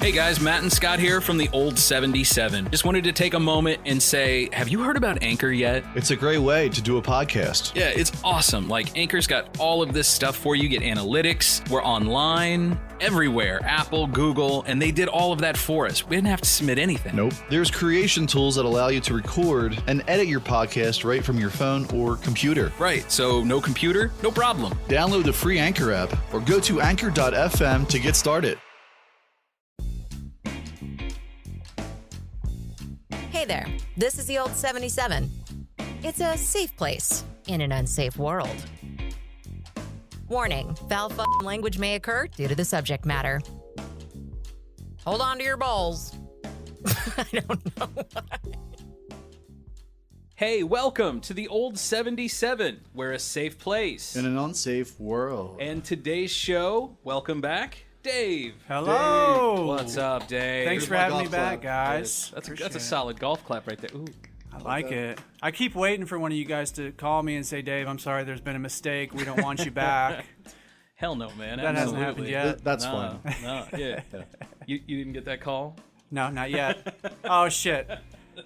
Hey guys, Matt and Scott here from the Old 77. Just wanted to take a moment and say, have you heard about Anchor yet? It's a great way to do a podcast. Yeah, it's awesome. Like, Anchor's got all of this stuff for you. You get analytics. We're online, everywhere. Apple, Google, and they did all of that for us. We didn't have to submit anything. Nope. There's creation tools that allow you to record and edit your podcast right from your phone or computer. Right, so no computer, no problem. Download the free Anchor app or go to anchor.fm to get started. Hey there, this is the Old 77. It's a safe place in an unsafe world. Warning, foul language may occur due to the subject matter. Hold on to your balls. I don't know why. Hey, welcome to the Old 77. We're a safe place. In an unsafe world. And today's show, welcome back, Dave. Hello. Dave. What's up, Dave? Thanks for having me back, guys. That's a solid golf clap right there. Ooh. I like it. I keep waiting for one of you guys to call me and say, Dave, I'm sorry, there's been a mistake. We don't want you back. Hell no, man. That hasn't happened yet. That's fine. No, yeah. You didn't get that call? No, not yet. Oh, shit.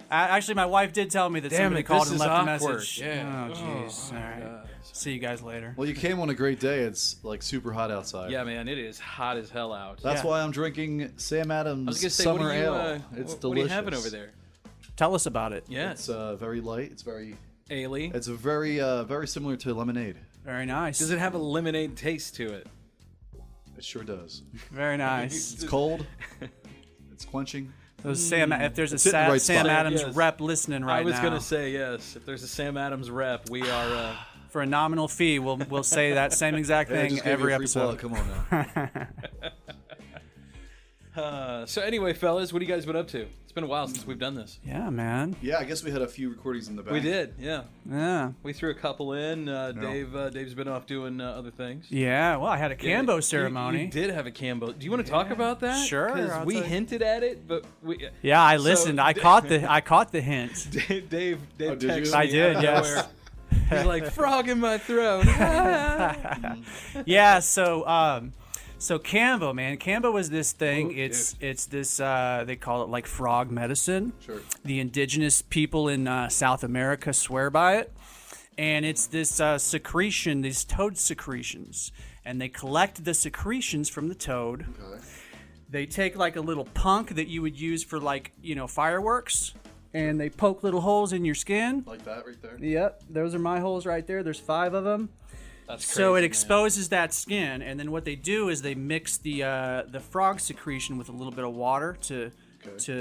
Actually, my wife did tell me that somebody called and left a message. Yeah. Oh, jeez. All right. God. See you guys later. Well, you came on a great day. It's like super hot outside. Yeah, man, it is hot as hell out. That's Yeah. why I'm drinking Sam Adams I was gonna say, Summer what are you, Ale. It's what delicious. are you having over there? Tell us about it. Yeah, It's very light. It's very. Ale. It's very very similar to lemonade. Very nice. Does it have a lemonade taste to it? It sure does. Very nice. It's cold. It's quenching. Those Sam, if there's a It's hitting the right Sam spot. Adams Yes. rep listening right now, I was gonna say yes. If there's a Sam Adams rep, we are. for a nominal fee, we'll say that same exact Hey, I thing just gave you every a free episode. plug. Come on now. So anyway, fellas, what have you guys been up to? It's been a while since we've done this. Yeah, man. Yeah, I guess we had a few recordings in the back. We did, yeah. Yeah. We threw a couple in. Dave's been off doing other things. Yeah, well, I had a Cambo You- ceremony. You did have a Cambo. Do you want to talk about that? Sure, Because I'll we tell you. hinted at it, but we. Yeah, I So, listened. I Da- caught the hint. Dave Oh, did you? texted I me did, out of yes. nowhere. He's like, frog in my throat. Yeah, so Cambo, man. Cambo is this thing. Oh, It's this they call it like frog medicine. Sure. The indigenous people in South America swear by it. And it's this secretion, these toad secretions. And they collect the secretions from the toad. Okay. They take like a little punk that you would use for like, fireworks. And they poke little holes in your skin. Like that right there. Yep, those are my holes right there. There's 5 of them. That's crazy, So it man. exposes that skin, and then what they do is they mix the frog secretion with a little bit of water to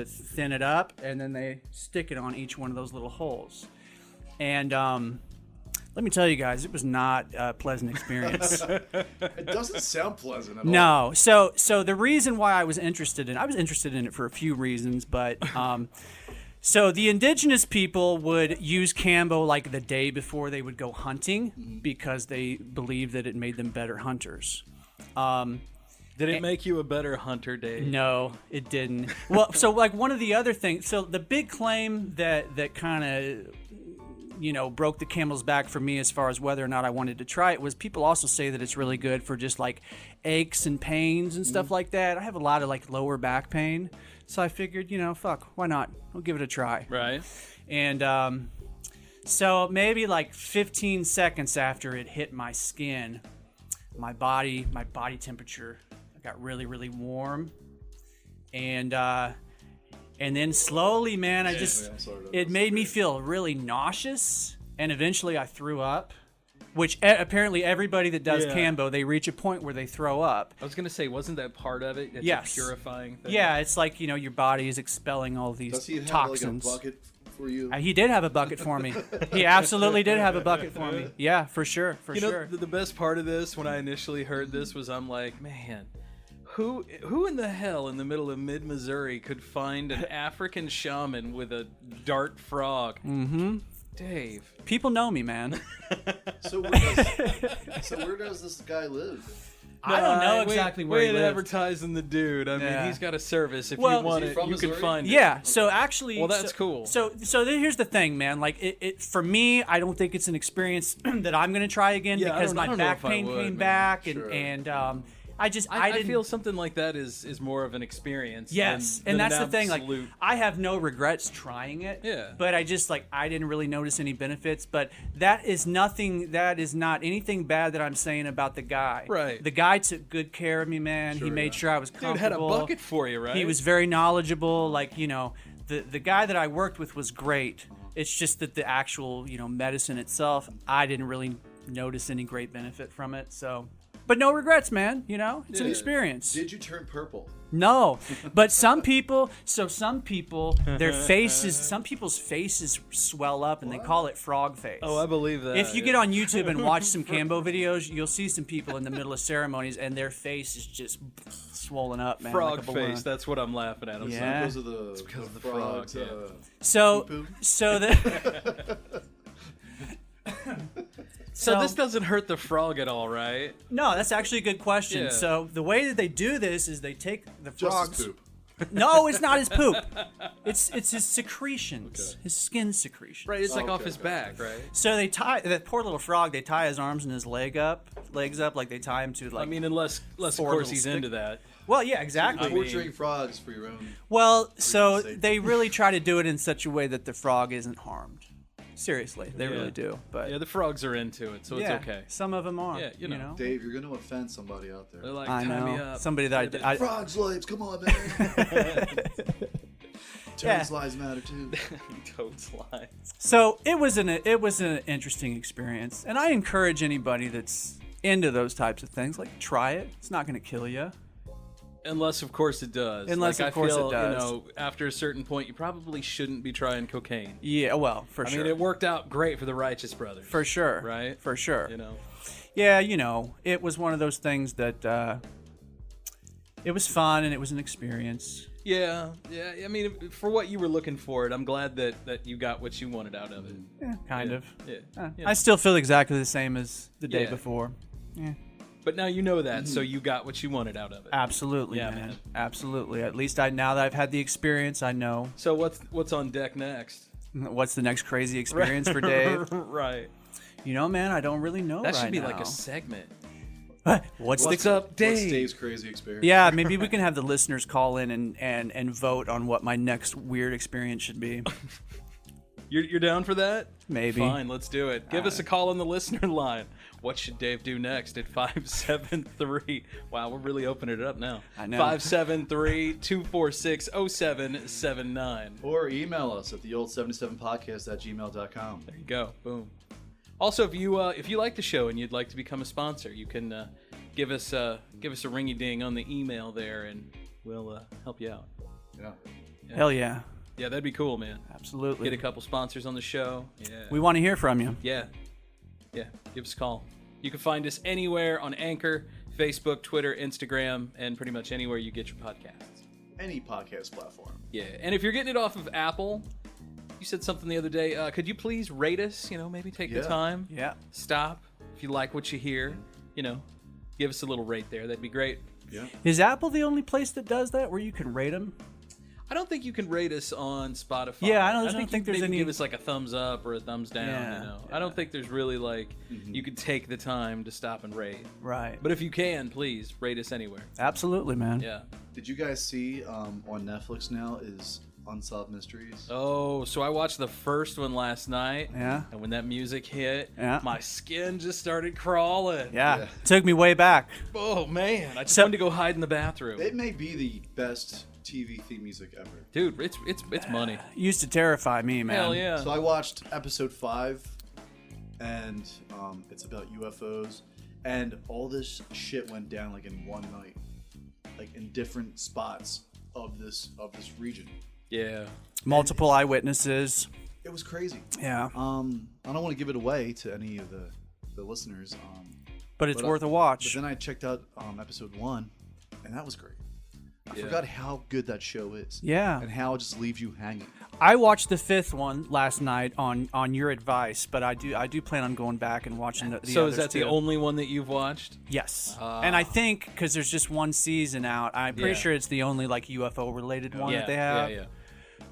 thin it up, and then they stick it on each one of those little holes. And let me tell you guys, it was not a pleasant experience. It doesn't sound pleasant at all. No. So the reason why I was interested in it for a few reasons, but so the indigenous people would use Cambo like the day before they would go hunting because they believed that it made them better hunters. Did it make you a better hunter, Dave? No, it didn't. Well, so like one of the other things, so the big claim that kind of broke the camel's back for me as far as whether or not I wanted to try it was people also say that it's really good for just like aches and pains and stuff like that. I have a lot of like lower back pain, so I figured, fuck, why not? We'll give it a try. Right. And so maybe like 15 seconds after it hit my skin, my body temperature got really, really warm. And then slowly, man, I'm sorry to- it made me feel really nauseous. And eventually I threw up, which apparently everybody that does Yeah. Cambo, they reach a point where they throw up. I was gonna say, wasn't that part of it? It's Yes. a purifying thing. Yeah, it's like, your body is expelling all these Does he have toxins. like a bucket for you? He did have a bucket for me. He absolutely did have a bucket for me. Yeah, for sure, for You know, sure. the best part of this, when I initially heard this, was I'm like, man, who in the hell in the middle of mid-Missouri could find an African shaman with a dart frog? Mm-hmm. Dave. People know me, man. So where does this guy live? I don't know We- exactly where we he ain't lives. advertising the dude. I mean, Yeah. he's got a service. If Well- you want Is he it, from you can Missouri? find it. Yeah, so actually... Well, that's cool. So here's the thing, man. Like, it for me, I don't think it's an experience that I'm going to try again Yeah, I because don't- my I don't know back if I pain would, came man. back, Sure. and I didn't feel something like that is more of an experience. Yes, than and that's an the thing. Like, absolute- I have no regrets trying it. Yeah. But I just I didn't really notice any benefits. But that is nothing. That is not anything bad that I'm saying about the guy. Right. The guy took good care of me, man. He made sure I was comfortable. Dude had a bucket for you, right? He was very knowledgeable. Like, the guy that I worked with was great. It's just that the actual medicine itself, I didn't really notice any great benefit from it. So. But no regrets, man. It's an experience. Did you turn purple? No, but some people, their faces, some people's faces swell up and they call it frog face. Oh, I believe that. If you get on YouTube and watch some Cambo videos, you'll see some people in the middle of ceremonies and their face is just swollen up, man. frog like a balloon. face, that's what I'm laughing at. I'm Yeah. Because of the frog, frogs. yeah. So So this doesn't hurt the frog at all, right? no, that's actually a good question. Yeah. So the way that they do this is they take the Just frogs. as poop. No, it's not his poop. It's his secretions, his skin secretions. Right, it's like off Okay, his okay. back, right? So they tie that poor little frog. They tie his arms and his legs up, like they tie him to like. I mean, unless of four course little he's stick- into that. well, yeah, exactly. Torturing frogs for your own. Well, so safety. they really try to do it in such a way that the frog isn't harmed. Seriously, they Yeah. really do. But Yeah, the frogs are into it, so yeah, it's okay. some of them are. Yeah, you know. Dave, you're going to offend somebody out there. They're like, I tie me know up. somebody that I Frog slaves, come on, man. Yeah. Toad's lives matter too. Toad slides. So it was an interesting experience, and I encourage anybody that's into those types of things, like, try it. It's not going to kill you. Unless, of course, it does. Unless, like, of course, I feel, it does. After a certain point, you probably shouldn't be trying cocaine. Yeah, well, for I sure. mean, it worked out great for the Righteous Brothers. For sure. Right? For sure. You know. Yeah, it was one of those things that it was fun and it was an experience. Yeah. I mean, for what you were looking for it, I'm glad that you got what you wanted out of it. Yeah, kind of. Yeah. I still feel exactly the same as the day Yeah. before. But now you know that, so you got what you wanted out of it. Absolutely, Yeah, man. man. Absolutely. At least now that I've had the experience, I know So what's on deck next? what's the next crazy experience for Dave. Right. Man, I don't really know That right should be now. like a segment. What's What's the up, Dave? What's Dave's crazy experience? Yeah, maybe we can have the listeners call in and vote on what my next weird experience should be. You're down for that? Maybe. Fine, let's do it. Give us a call on the listener line. What should Dave do next at 573? Wow, we're really opening it up now. I know. 573-246-0779. Or email us at theold77podcast@gmail.com. There you go. Boom. Also, if you like the show and you'd like to become a sponsor, you can give us a ringy ding on the email there, and we'll help you out. Yeah. Hell yeah. Yeah, that'd be cool, man. Absolutely. Get a couple sponsors on the show. Yeah. We want to hear from you. Yeah. Give us a call. You can find us anywhere on Anchor, Facebook, Twitter, Instagram, and pretty much anywhere you get your podcasts. Any podcast platform. Yeah. And if you're getting it off of Apple, you said something the other day. Could you please rate us? Maybe take the Yeah. time. Yeah. Stop. If you like what you hear, give us a little rate there. That'd be great. Yeah. Is Apple the only place that does that where you can rate them? I don't think you can rate us on Spotify. Yeah, I don't think think there's maybe any- give us like a thumbs up or a thumbs down. Yeah, I don't think there's really like you could take the time to stop and rate. Right. But if you can, please rate us anywhere. Absolutely, man. Yeah. Did you guys see on Netflix now is Unsolved Mysteries? Oh, so I watched the first one last night. Yeah. And when that music hit, Yeah. my skin just started crawling. Yeah. Took me way back. Oh man, I just So- wanted to go hide in the bathroom. It may be the best TV theme music ever. Dude, it's money. Used to terrify me, man. Hell yeah. So I watched episode 5, and it's about UFOs, and all this shit went down like in one night, like in different spots of this region. Yeah. Multiple eyewitnesses. It was crazy. Yeah. I don't want to give it away to any of the listeners. But it's but worth a But watch. then I checked out episode 1, and that was great. I Yeah. forgot how good that show is. Yeah. And how it just leaves you hanging. I watched the 5th one last night on your advice, but I do plan on going back and watching the So others is that the too. only one that you've watched? Yes. And I think because there's just one season out, I'm pretty Yeah. sure it's the only like UFO related one that they have. Yeah.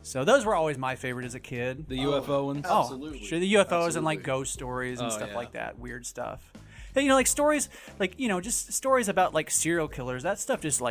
So those were always my favorite as a kid. The UFO ones? Oh, Absolutely. sure. The UFOs and like Absolutely. ghost stories and Oh, stuff yeah. like that. Weird stuff. You know, like stories, like, you know, just stories about like serial killers. That stuff just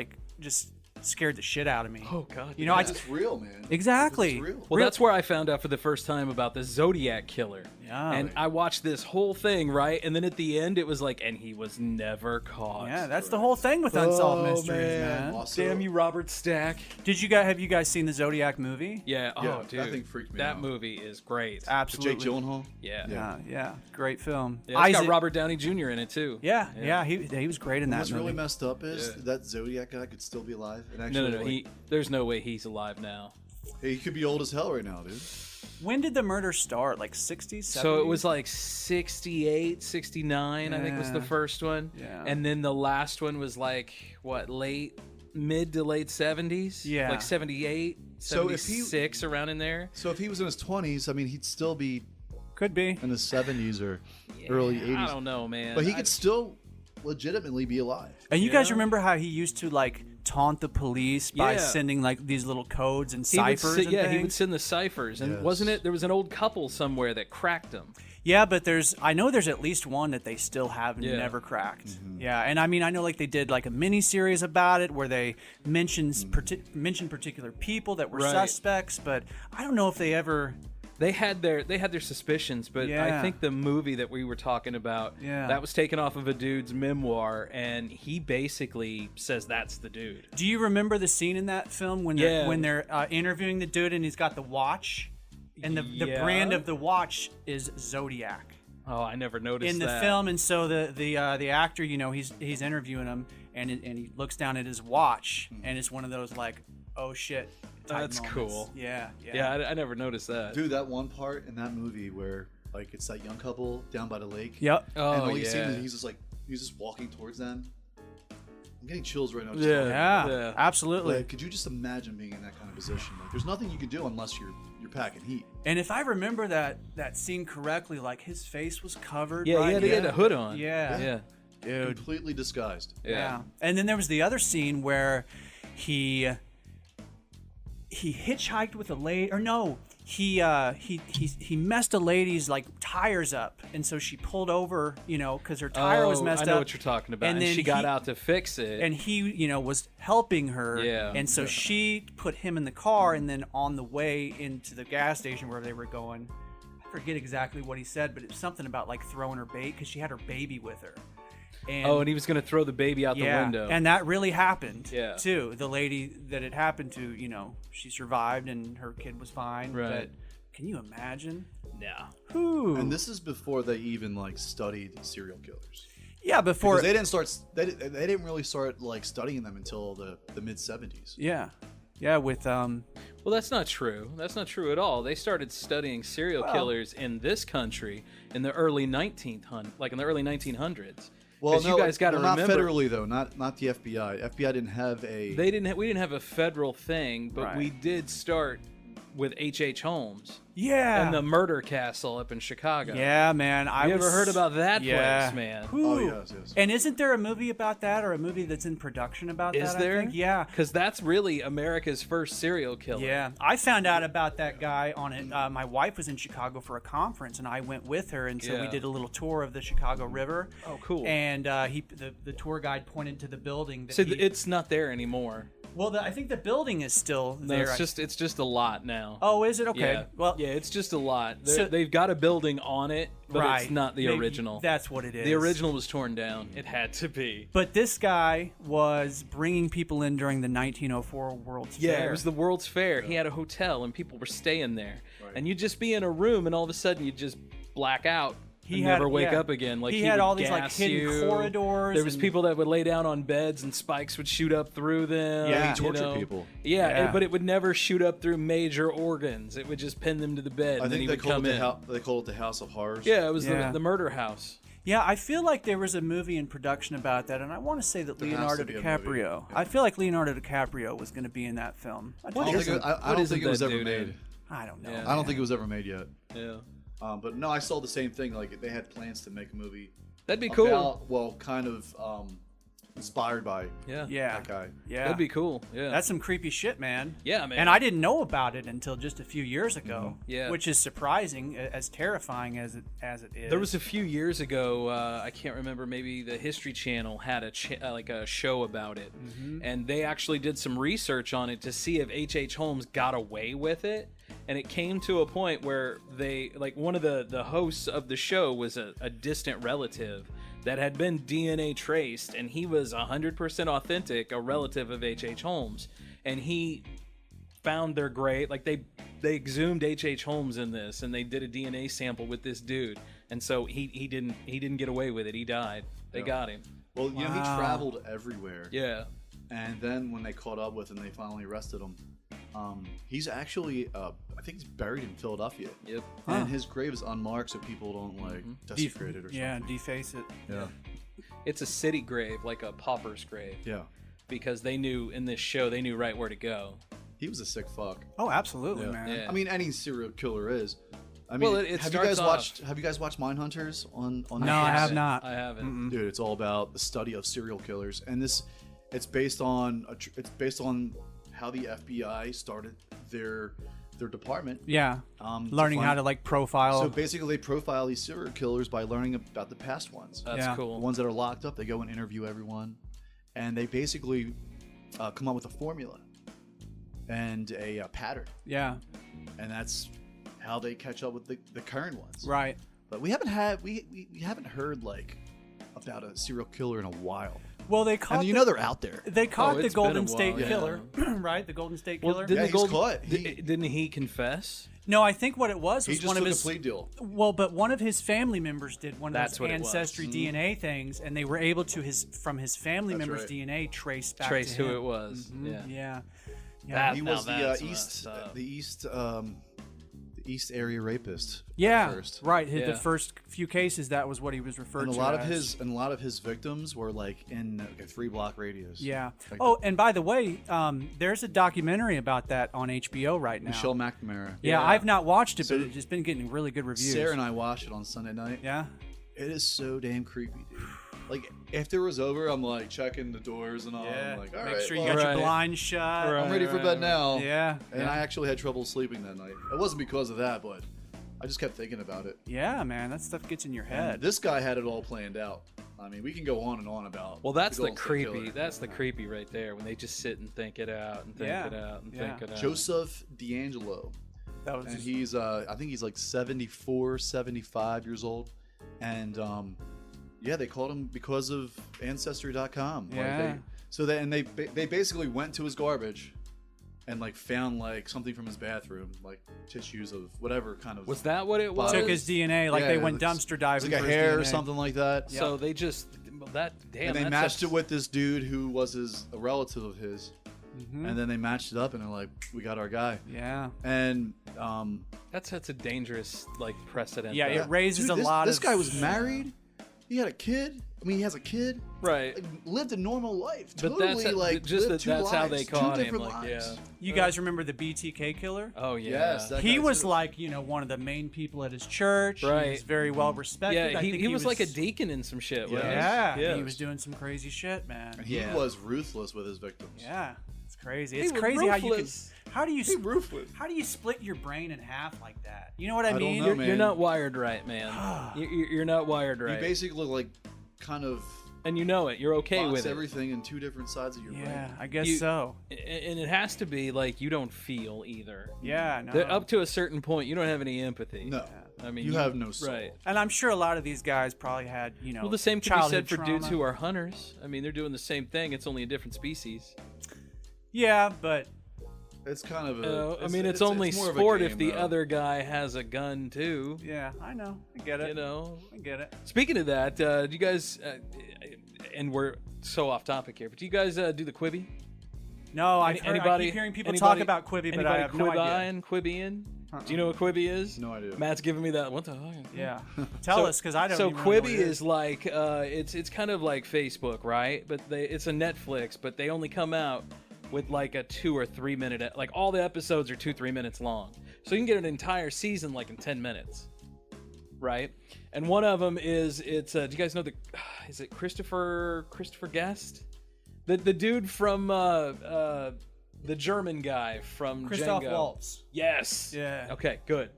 scared the shit out of me. Oh God. You know, I It's real, man. Exactly. It's real. Well, that's where I found out for the first time about the Zodiac killer. Yeah. And I watched this whole thing, right? And then at the end, it was like, and he was never caught. Yeah, that's the whole thing with Unsolved Oh, Mysteries, man. Also, Damn you, Robert Stack. Have you guys seen the Zodiac movie? Yeah. Oh, Yeah, dude. that thing freaked me That out. movie is great. Absolutely. Jake Gyllenhaal. Yeah. Yeah, great film. Yeah, it's got Isaac- Robert Downey Jr. in it too. Yeah, he was great in that What's movie. really messed up is that Zodiac guy could still be alive. And actually, No. like, There's no way he's alive now. he could be old as hell right now, dude. When did the murder start? Like 60s, 70s? So it was like 68, 69, I think was the Yeah. first one. Yeah. And then the last one was like, what, mid to late 70s? Yeah. Like 78, So if he- 76, around in there. So if he was in his 20s, I mean, he'd still be Could be. in his 70s or early 80s. I don't know, man. But he could still legitimately be alive. And you guys Yeah. remember how he used to like taunt the police by Yeah. sending like these little codes and He would ciphers se- and yeah, things? he would send the ciphers. And Yes. wasn't it, there was an old couple somewhere that cracked them. Yeah, but I know there's at least one that they still have Yeah. never cracked. Yeah, and I mean, I know like they did like a mini series about it where they mentioned particular people that were Right. suspects, but I don't know if they ever. They had their suspicions, but I Yeah. think the movie that we were talking about, Yeah. that was taken off of a dude's memoir, and he basically says that's the dude. Do you remember the scene in that film when they're interviewing the dude and he's got the watch, and the Yeah. brand of the watch is Zodiac Oh, I never noticed in the that. film, and so the actor, you know, he's interviewing him and he looks down at his watch and it's one of those like, oh shit. type That's moments. cool. Yeah. Yeah, I never noticed that. Dude, that one part in that movie where like it's that young couple down by the lake. Yep. Oh, And all you see yeah. is he's just walking towards them. I'm getting chills right now. just Yeah. talking about Yeah. Yeah. Absolutely. Like, could you just imagine being in that kind of position? Like, there's nothing you can do unless you're packing heat. And if I remember that scene correctly, like his face was covered. Yeah, right? he had a hood on. Yeah. Yeah. Dude. Completely disguised. Yeah. And then there was the other scene where he hitchhiked with a lady, or no, he messed a lady's like tires up, and so she pulled over, you know, because her tire was messed I know up. what you're talking about. And then she got out to fix it. and he, you know, was helping her. Yeah. And so she put him in the car, and then on the way into the gas station where they were going, I forget exactly what he said, but it was something about like throwing her bait because she had her baby with her. and he was going to throw the baby out the window. And that really happened, Yeah. too. The lady that it happened to, you know, she survived and her kid was fine. Right. But can you imagine? yeah. Whew. And this is before they even like studied serial killers. Yeah, before. Because they didn't start. They didn't really start like studying them until the mid 70s. Yeah. Yeah, with. Well, that's not true. That's not true at all. They started studying serial killers in this country in the early 1900s. Well, 'Cause you guys got to not remember, federally though. Not the FBI. FBI didn't have a. we didn't have a federal thing, but Right. we did start with H.H. Holmes Yeah. and the murder castle up in Chicago. Yeah, man. You ever heard about that Yeah. place, man? Whew. Oh yes. And isn't there a movie about that, or a movie that's in production about Is that? I there? think? Yeah. Because that's really America's first serial killer. Yeah, I found out about that guy on it. My wife was in Chicago for a conference, and I went with her, and so we Yeah. did a little tour of the Chicago River. Oh, cool. And the tour guide pointed to the building. That So he- it's not there anymore. well, I think the building is still No, there. it's just a lot now. Oh, is it? Okay. Yeah. Well, yeah, it's just a lot. So- They've got a building on it, but right. it's not the Maybe original. That's what it is. The original was torn down. It had to be. But this guy was bringing people in during the 1904 World's Yeah, Fair. it was the World's Fair. He had a hotel and people were staying there. And you'd just be in a room and all of a sudden you'd just black out. He and had- never wake yeah. up again. Like He he had would all these, like, gas hidden you. corridors There was and- people that would lay down on beds and spikes would shoot up through them. Yeah. He you tortured know. people. Yeah, Yeah. but it would never shoot up through major organs. It would just pin them to the bed. I and then think he they would called come it in. they called it the House of Horrors. Yeah, it was Yeah. the murder house. Yeah, I feel like there was a movie in production about that, and I want to say that There has Leonardo to be a DiCaprio. movie. Yeah. I feel like Leonardo DiCaprio was going to be in that film. I don't think it, I What don't isn't think it was that ever dude made. in? I don't know. Yeah. I don't think it was ever made yet. Yeah. But no, I saw the same thing. Like they had plans to make a movie. That'd be cool. About, well, kind of inspired by Yeah. that guy. Yeah. That'd be cool. Yeah. That's some creepy shit, man. Yeah, man. And I didn't know about it until just a few years ago. Yeah. Which is surprising, as terrifying as it is. There was a few years ago, I can't remember, maybe the History Channel had a show about it, and they actually did some research on it to see if H.H. Holmes got away with it, and it came to a point where they, like, one of the hosts of the show was a distant relative that had been DNA traced, and he was 100% authentic, a relative of H.H. Holmes, and he found their grave, like they exhumed H.H. Holmes in this, and they did a DNA sample with this dude, and so he didn't get away with it. He died. They got him. Well, you know, he traveled everywhere. Yeah. And then when they caught up with him, they finally arrested him. He's actually, I think he's buried in Philadelphia. Yep. And his grave is unmarked, so people don't like desecrate it or something. Yeah, deface it. Yeah. It's a city grave, like a pauper's grave, Yeah. because they knew in this show they knew right where to go. He was a sick fuck. Oh, absolutely, Yeah. man. Yeah. I mean, any serial killer is. I mean, Well, it have you starts guys off- watched? Have you guys watched Mindhunters on? No, I have not. I haven't. Dude, it's all about the study of serial killers, and it's based on how the FBI started their department. Yeah. To Learning how find- to like profile. So basically, they profile these serial killers by learning about the past ones. That's Yeah. The cool. ones that are locked up, they go and interview everyone, and they basically come up with a formula and a pattern, yeah. and that's how they catch up with the current ones. Right. But we haven't heard like about a serial killer in a while. Well, they caught. And you know they're out there. They caught the it's been a Golden State while, yeah. Killer, right? The Golden State Well, Killer. didn't Yeah, the he's Golden- caught. He- didn't he confess? No, I think what it was He was just one of took his a plea deal. Well, but one of his family members did one of That's those what it was. ancestry DNA things, and they were able to from his family That's members' right. DNA trace back Trace to who him. it was. Yeah. Yeah. That- He Now was that's the East area rapist. at Yeah, first. right. Yeah. The first few cases, that was what he was referred And a to lot of as. his victims were like in a 3-block radius. Yeah. Like Oh, and by the way, there's a documentary about that on HBO right now. Michelle McNamara. Yeah, Yeah. I've not watched it, So- but it's been getting really good reviews. Sarah and I watched it on Sunday night. Yeah. It is so damn creepy, dude. Like after it was over, I'm like checking the doors and all. Yeah. I'm like, all Make right, sure you well, got Right. your blinds shut. Right. I'm ready for bed now. Yeah. And I actually had trouble sleeping that night. It wasn't because of that, but I just kept thinking about it. Yeah, man, that stuff gets in your And head. this guy had it all planned out. I mean, we can go on and on about. Well, that's the Golden State creepy. Killer. That's the creepy right there when they just sit and think it out and think Yeah. it out and Yeah. think it out. Joseph D'Angelo. That was And he's I think he's like 74, 75 years old. And yeah, they called him because of ancestry.com. Yeah. They basically went to his garbage and like found like something from his bathroom, like tissues of whatever kind of Was that what it was? took his DNA, like Yeah, they went it's- dumpster it's diving like for a his hair or DNA. something like that. So they just that damn. And they that's matched a- it with this dude who was a relative of his. And then they matched it up and they're like, we got our guy. Yeah. And That's such a dangerous like precedent. Yeah, though. it raises dude, a lot this of. guy was married. He had a kid. I mean, he has a kid. right. Like, lived a normal life. But Totally, that's like just lived that two that's how lives, they two caught him. different Like, lives. yeah. You guys remember the BTK killer? Oh yeah. Yes, that He guy was too. like, one of the main people at his church. He Right. was very well respected. Yeah, I think he was like a deacon in some shit. wasn't he? Yeah, Yeah. he was doing some crazy shit, man. And he Yeah. was ruthless with his victims. Yeah, it's crazy. He It's was crazy how you can. ruthless. How do you? Ruthless. How do you split your brain in half like that? You know what I don't mean? know, You're, man. you're not wired right, man. You're not wired You right. basically like kind of And you know it. You're okay box with it. everything in two different sides of your Yeah, brain. I guess You- so. And it has to be like you don't feel either. Yeah, no. Up to a certain point, you don't have any empathy. No, I mean, you have no soul. Right. And I'm sure a lot of these guys probably had, Well, the same can be childhood said for dudes trauma. who are hunters. I mean, they're doing the same thing. It's only a different species. Yeah, but It's kind of a. I mean, it's only more of a sport game, if the though. other guy has a gun too. yeah, I know. I get it. You know. I get it. Speaking of that, do you guys? And we're so off topic here, but do you guys do the Quibi? No, I Anybody? keep hearing people anybody- talk about Quibi, but anybody I have no idea. Quibian? Do you know what Quibi is? No idea. Matt's giving me that. What the fuck? Yeah, tell us because I don't. So even know what Quibi it is like it's kind of like Facebook, right? But it's a Netflix, but they only come out with like a 2 or 3 minute, like all the episodes are 2-3 minutes long, so you can get an entire season like in 10 minutes, right? And one of them is do you guys know is it Christopher Guest? The dude from the German guy from Christoph Django. Waltz. Yes. Yeah. Okay, good.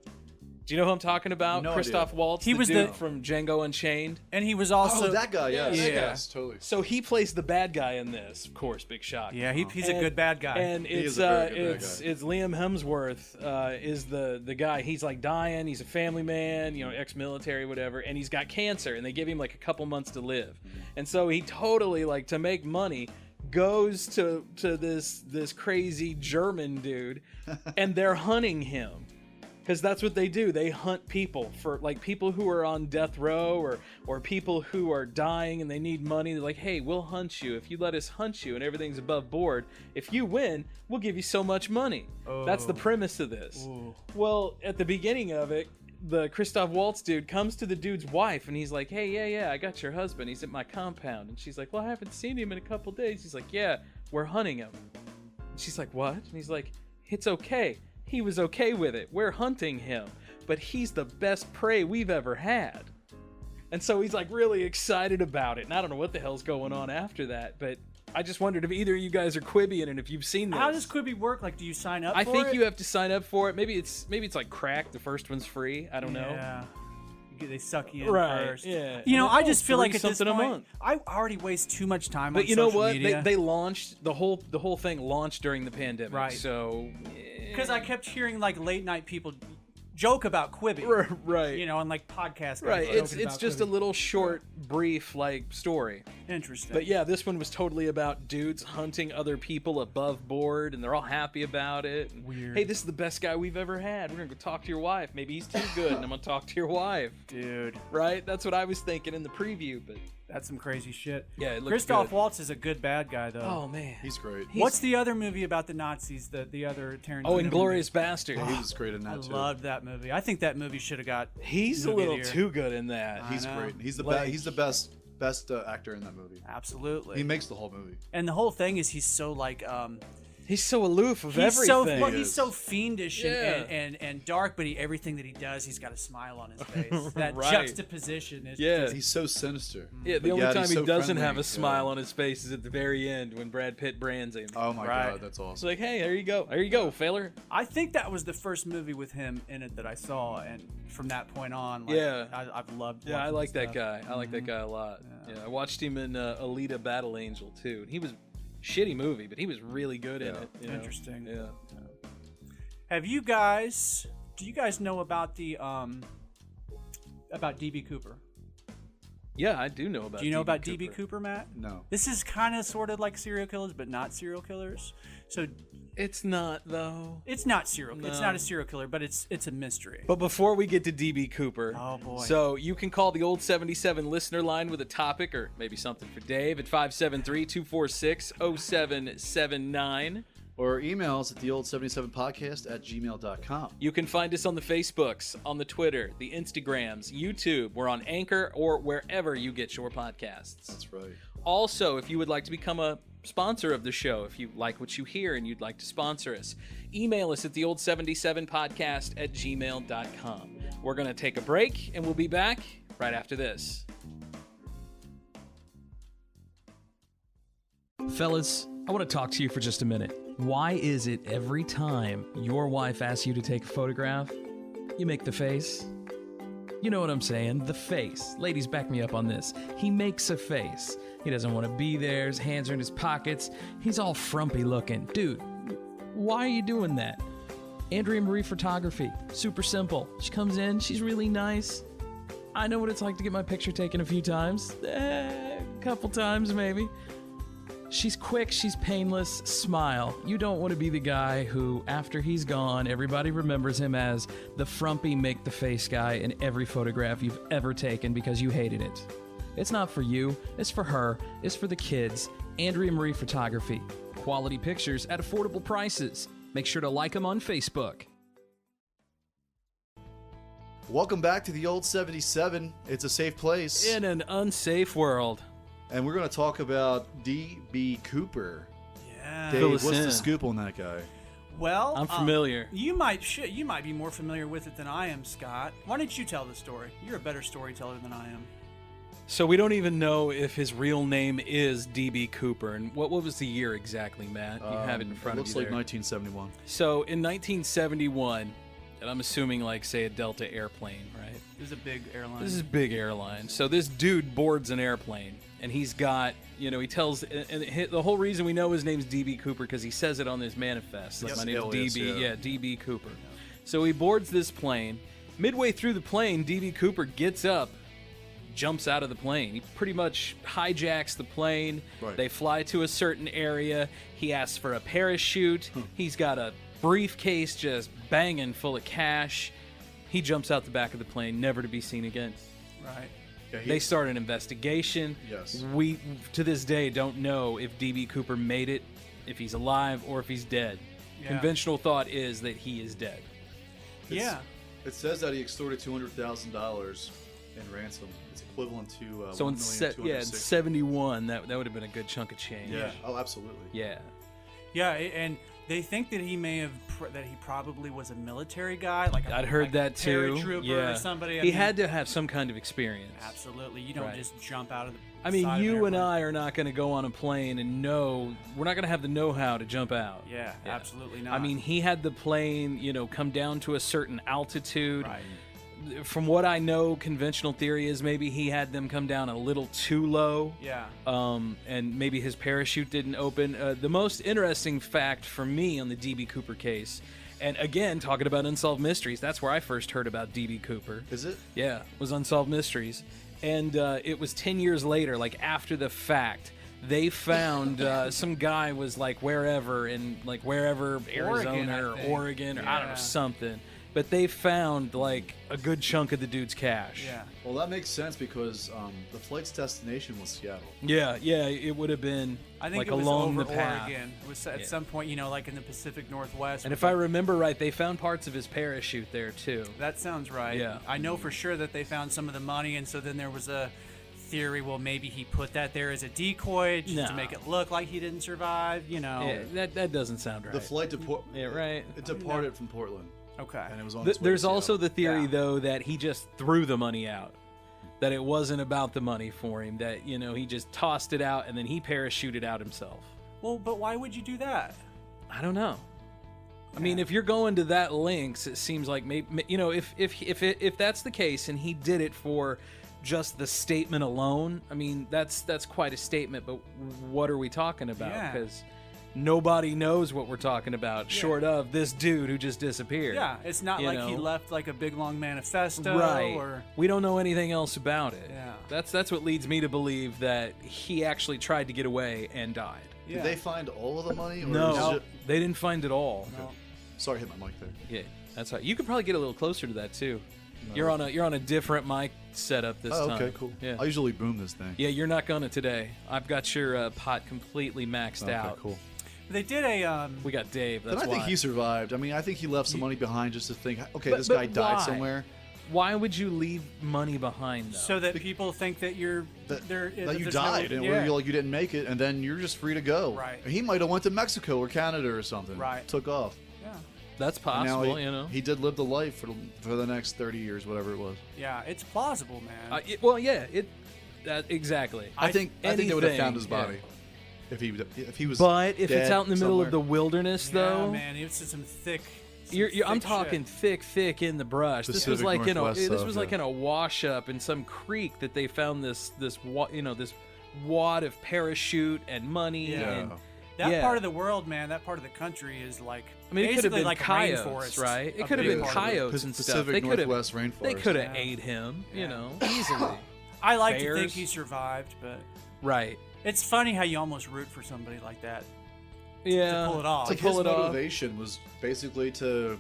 Do you know who I'm talking about? No Christoph idea. Waltz. He was dude the- from Django Unchained. And he was also Oh, that guy, yes. Yeah. Yes, totally. So he plays the bad guy in this, of course. Big shock. Yeah, he's a And- good bad guy. And He it's is a very good bad guy. it's Liam Hemsworth is the guy. He's like dying. He's a family man, ex-military, whatever, and he's got cancer, and they give him like a couple months to live. And so he totally, like, to make money, goes to this crazy German dude, and they're hunting him. Because that's what they do. They hunt people for, like, people who are on death row or people who are dying and they need money. They're like, hey, we'll hunt you. If you let us hunt you and everything's above board, if you win, we'll give you so much money. That's the premise of this. Well, at the beginning of it, the Christoph Waltz dude comes to the dude's wife and he's like, hey, yeah, I got your husband. He's at my compound. And she's like, well, I haven't seen him in a couple days. He's like, yeah, we're hunting him. And she's like, what? And he's like, it's okay. He was okay with it. We're hunting him, but he's the best prey we've ever had. And so he's like really excited about it. And I don't know what the hell's going on after that, but I just wondered if either of you guys are Quibian and if you've seen this. How does Quibi work? Like, do you sign up I for think it? you have to sign up for it. Maybe it's like crack. The first one's free. I don't know. Yeah. They suck you in Right, first. yeah. You know, And I they're just feel all like at this $3 a point, month. I already waste too much time on But you know social what? media. They launched the whole thing launched during the pandemic. Right. So Because I kept hearing like late night people joke about Quibi. right. You know, on like podcasts. Right. It's joking about just a Quibi. little short, brief like story. Interesting. But yeah, this one was totally about dudes hunting other people above board, and they're all happy about it. And, Weird. hey, this is the best guy we've ever had. We're gonna go talk to your wife. Maybe he's too good, and I'm gonna talk to your wife. Dude, Right? That's what I was thinking in the preview. But that's some crazy shit. Yeah, it looks Christoph good. Waltz is a good bad guy though. oh man, He's great. What's the other movie about the Nazis? The other Tarantino. oh, Inglorious movie? Bastard. He was great in that I too. loved that movie. I think that movie should have got. He's a movie of little the year. too good in that. He's I know. great. He's the Like- best. He's the best actor in that movie. Absolutely. He makes the whole movie. and the whole thing is he's so like He's so aloof of he's so everything. well, he's so fiendish Yeah. and dark, but everything that he does, he's got a smile on his face. That Right. juxtaposition is Yeah. just He's so sinister. Yeah, the But only yet time he's he so doesn't friendly. have a smile Yeah. on his face is at the very end when Brad Pitt brands him. Oh my Right. god, that's It's awesome. like, hey, there you go. There you go, feller. I think that was the first movie with him in it that I saw, and from that point on, like, Yeah. I've loved. Yeah, I watching like that stuff. guy. I like that guy a lot. Yeah, I watched him in Alita Battle Angel too. And he was shitty movie, but he was really good in Yeah. it. you know? Interesting. Yeah. Have you guys? Do you guys know about the about DB Cooper? Yeah, I do know about. Do you know D.B. about DB Cooper, Matt? No. This is kind of sort of like serial killers, but not serial killers. So It's not though. it's not serial. It's No. not a serial killer, but it's a mystery. But before we get to DB Cooper, Oh, boy. So you can call the old 77 listener line with a topic or maybe something for Dave at 573-246-0779. Or email us at theold77podcast@gmail.com. You can find us on the Facebooks, on the Twitter, the Instagrams, YouTube. We're on Anchor or wherever you get your podcasts. That's right. Also, if you would like to become a sponsor of the show, if you like what you hear and you'd like to sponsor us, email us at theold77podcast@gmail.com. We're going to take a break, and we'll be back right after this. Fellas, I want to talk to you for just a minute. Why is it every time your wife asks you to take a photograph, you make the face? You know what I'm saying, the face. Ladies, back me up on this. He makes a face. He doesn't want to be there, his hands are in his pockets. He's all frumpy looking. Dude, why are you doing that? Andrea Marie Photography, super simple. She comes in, she's really nice. I know what it's like to get my picture taken a few times. A couple times maybe. She's quick, she's painless, smile. You don't want to be the guy who, after he's gone, everybody remembers him as the frumpy make-the-face guy in every photograph you've ever taken because you hated it. It's not for you, it's for her, it's for the kids. Andrea Marie Photography. Quality pictures at affordable prices. Make sure to like them on Facebook. Welcome back to the old 77. It's a safe place. In an unsafe world. And we're going to talk about D.B. Cooper. Yeah. Dave, Fill what's us in. the scoop on that guy? Well, I'm familiar. You might be more familiar with it than I am, Scott. Why don't you tell the story? You're a better storyteller than I am. So we don't even know if his real name is D.B. Cooper. And what was the year exactly, Matt? You have it in front of looks you like there. 1971. So in 1971, and I'm assuming like say a Delta airplane, right? This is a big airline. This is a big airline. So this dude boards an airplane, and he's got, you know, he tells, and the whole reason we know his name's D.B. Cooper because he says it on his manifest. Like, Yep. my name's Alias, D.B. yeah. D.B. Cooper. So he boards this plane. Midway through the plane, D.B. Cooper gets up, jumps out of the plane. He pretty much hijacks the plane. Right. They fly to a certain area. He asks for a parachute. He's got a briefcase just banging full of cash. He jumps out the back of the plane, never to be seen again. Right. Yeah, They start an investigation. Yes. We, to this day, don't know if D.B. Cooper made it, if he's alive, or if he's dead. Yeah. Conventional thought is that he is dead. Yeah. It says that he extorted $200,000 in ransom. It's equivalent to So in, in 1,260,000. 71, that would have been a good chunk of change. Yeah. Oh, absolutely. Yeah. Yeah, and they think that he may have that he probably was a military guy, like I'd heard like that a too. paratrooper Yeah. or somebody. I He mean, had to have some kind of experience. absolutely. You don't Right. just jump out of the. I mean, side of an you and airplane. I are not going to go on a plane and know, we're not going to have the know-how to jump out. Yeah, absolutely not. I mean, he had the plane, you know, come down to a certain altitude. right. From what I know, conventional theory is maybe he had them come down a little too low. Yeah. And maybe his parachute didn't open. The most interesting fact for me on the D.B. Cooper case, and again, talking about Unsolved Mysteries, that's where I first heard about D.B. Cooper. Is it? Yeah, was Unsolved Mysteries. And it was 10 years later, like after the fact, they found some guy was like wherever, Arizona Oregon, I or think. Oregon or I don't know, Yeah. something. But they found like a good chunk of the dude's cash. Yeah. Well, that makes sense because the flight's destination was Seattle. Yeah, it would have been I think like it was along over the path. Oregon. It was at Yeah. some point, you know, like in the Pacific Northwest. And if I remember right, they found parts of his parachute there too. that sounds right. Yeah. I know for sure that they found some of the money, and so then there was a theory. Well, maybe he put that there as a decoy just No. to make it look like he didn't survive. You know. Yeah, that doesn't sound right. The flight Yeah, right. It departed from Portland, Okay. and it was on its way There's to also Seattle. the theory Yeah. though that he just threw the money out. That it wasn't about the money for him. That, you know, he just tossed it out and then he parachuted out himself. Well, but why would you do that? I don't know. I mean, if you're going to that lengths, it seems like maybe, you know, if that's the case and he did it for just the statement alone, I mean, that's quite a statement. But what are we talking about? Yeah. Because nobody knows what we're talking about, short of this dude who just disappeared. Yeah, it's not You like he know? left like a big long manifesto, Right. Or We don't know anything else about it. Yeah. That's what leads me to believe that he actually tried to get away and died. yeah. Did they find all of the money? Or No, was it- they didn't find it all. No. Sorry, I hit my mic there. Yeah, that's right. You could probably get a little closer to that too. You're on a different mic setup this Oh, time. okay, cool. Yeah. I usually boom this thing. Yeah, you're not gonna today. I've got your pot completely maxed Okay, out. cool. They did a We got Dave. But That's I think why. he survived. I mean, I think he left some money behind just to think, okay, But- this but guy died why? somewhere. Why would you leave money behind though? so that people think that you're That, there that you there's died, no, and yeah. where you're like you didn't make it, and then you're just free to go. Right. He might have went to Mexico or Canada or something. Right. Took off. Yeah. That's And now possible. he, you know. he did live the life for the next 30 years, whatever it was. Yeah, it's plausible, man. Well, yeah. That exactly. I think they would have anything, found his yeah. body if he was. But if it's dead out in the middle of somewhere. the wilderness, yeah, though, man, it's some thick. I'm thick talking thick in the brush. This was Pacific like Northwest this stuff, was like yeah. in a wash up in some creek that they found this wad of parachute and money. Yeah. And, That yeah. part of the world, man, that part of the country is like. I mean, it could have basically been like a coyotes, rainforest, right? It a could have big been part of it. coyotes and stuff. Pacific They could have Northwest rainforest. they could have Yeah. ate him, you Yeah. know, easily. I like to Bears. think he survived, but Right. it's funny how you almost root for somebody like that Yeah. to pull it off. It's like pull his it off. motivation was basically to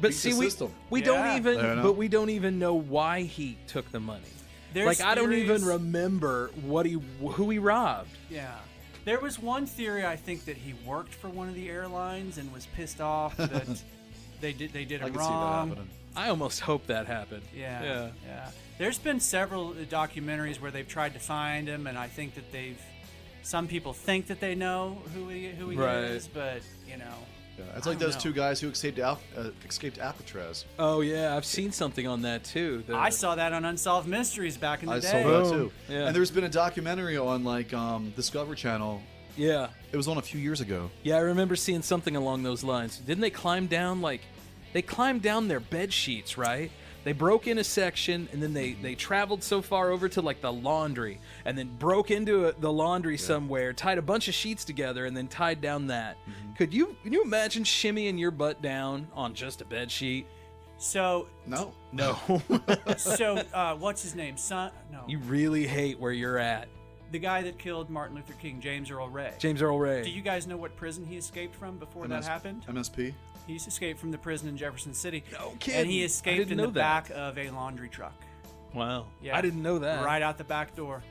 But beat see, the we system. we Yeah. don't I don't even, know. but we don't even know why he took the money. There's Like I don't even theories- remember who he robbed. Yeah. There was one theory I think that he worked for one of the airlines and was pissed off that they did I it can see that wrong. happening. I almost hope that happened. Yeah. There's been several documentaries where they've tried to find him, and I think that some people think that they know who he Right. is, but you know, Yeah, it's like don't those know. two guys who escaped Alcatraz. Oh yeah, I've seen something on that too. I saw that on Unsolved Mysteries back in the I day. saw that Boom. too. Yeah. And there's been a documentary on like Discovery Channel. Yeah, It was on a few years ago. yeah, I remember seeing something along those lines. Didn't they climb down they climbed down their bed sheets, right? They broke in a section and then they traveled so far over to like the laundry and then broke into the laundry somewhere, tied a bunch of sheets together and then tied down that. Can you imagine shimmying your butt down on just a bed sheet? So, No. No. what's his name? No. You really hate where you're at. The guy that killed Martin Luther King, James Earl Ray. James Earl Ray. Do you guys know what prison he escaped from before that happened? MSP. He's escaped from the prison in Jefferson City. No And kidding. he I escaped didn't in know the that. back of a laundry truck. Wow. Yeah. I didn't know that. Right out the back door.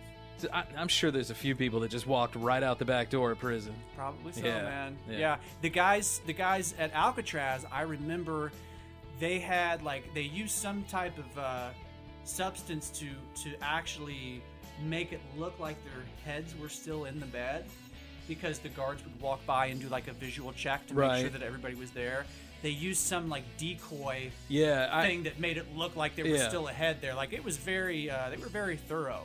I'm sure there's a few people that just walked right out the back door of prison. Probably so, Yeah, man. yeah. Yeah. The guys at Alcatraz, I remember they had they used some type of substance to actually make it look like their heads were still in the bed, because the guards would walk by and do like a visual check to make Right. sure that everybody was there. They used some decoy Yeah, thing that made it look like there was Yeah. still a head there. It was very, they were very thorough,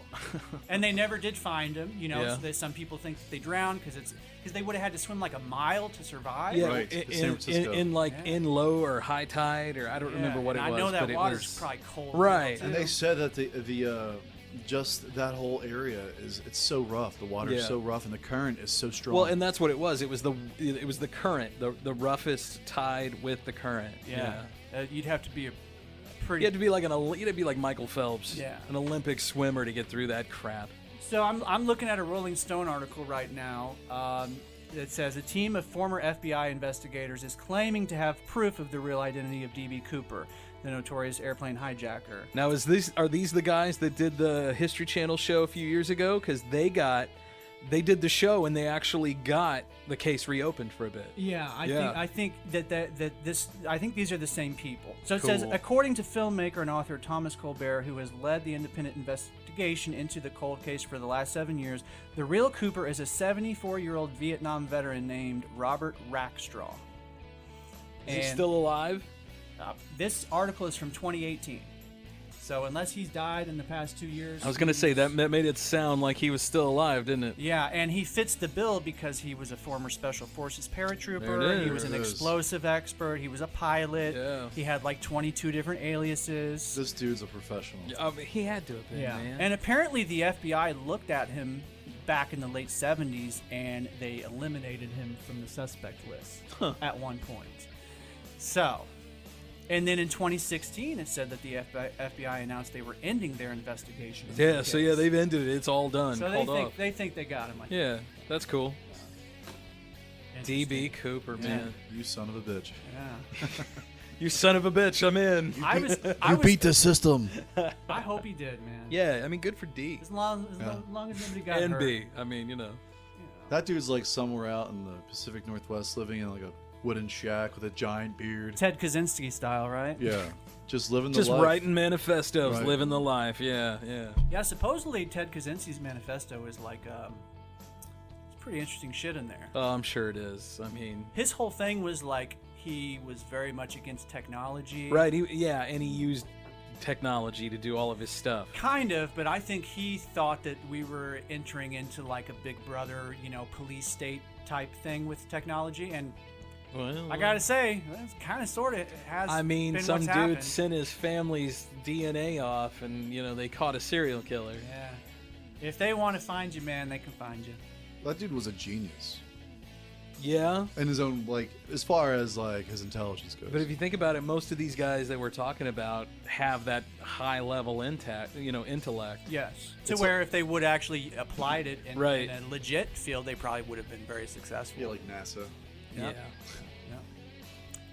and they never did find him. Yeah. So some people think that they drowned because they would have had to swim like a mile to survive. yeah, Right, in, San Francisco. in low or high tide, or I don't remember what it and was. I know that but water's it was probably cold. Right. too. And they said that the just that whole area it's so rough. The water's Yeah. so rough, and the current is so strong. Well, and that's what it was. It was the current, the roughest tide with the current. Yeah, you'd have to be a pretty. You had to be like Michael Phelps, Yeah. an Olympic swimmer to get through that crap. So I'm looking at a Rolling Stone article right now that says a team of former FBI investigators is claiming to have proof of the real identity of D.B. Cooper, the notorious airplane hijacker. Now, are these the guys that did the History Channel show a few years ago? Because they did the show and they actually got the case reopened for a bit. Yeah, I think I think these are the same people. So it says, Cool. according to filmmaker and author Thomas Colbert, who has led the independent investigation into the cold case for the last 7 years, the real Cooper is a 74-year-old Vietnam veteran named Robert Rackstraw. Is he still alive? This article is from 2018. So unless he's died in the past 2 years, I was gonna say that made it sound like he was still alive, didn't it? yeah, and he fits the bill because he was a former Special Forces paratrooper. There it He was an is. explosive expert. He was a pilot. Yeah. He had 22 different aliases. this dude's a professional. I mean, he had to have been, man. And apparently the FBI looked at him back in the late 70s and they eliminated him from the suspect list at one point. So, and then in 2016 it said that the FBI announced they were ending their investigation. into Yeah, the so yeah, case. they've ended it. It's all done. So Called off. they think they got him. I think. Yeah, that's cool. Interesting. DB Cooper, man. You son of a bitch. Yeah. You son of a bitch, I'm in. I was. the system. I hope he did, man. Yeah, I mean, good for D. As long as nobody got And hurt. B. I mean, That dude's like somewhere out in the Pacific Northwest, living in like a wooden shack with a giant beard. Ted Kaczynski style, right? Yeah, just living the just life. writing manifestos, Right. living the life. Yeah, yeah. Yeah, supposedly Ted Kaczynski's manifesto is it's pretty interesting shit in there. Oh, I'm sure it is. I mean, His whole thing was he was very much against technology. right? And he used technology to do all of his stuff. Kind of, but I think he thought that we were entering into a Big Brother, police state type thing with technology, and Well, I gotta say, that's kind of sort of has. I mean, been some what's dude happened. sent his family's DNA off, and they caught a serial killer. Yeah, if they want to find you, man, they can find you. That dude was a genius Yeah, in his own as far as his intelligence goes. but if you think about it, most of these guys that we're talking about have that high level intellect. Yes, to It's where if they would actually applied it in, Right. in a legit field, they probably would have been very successful. yeah, like NASA. Yeah. Yeah.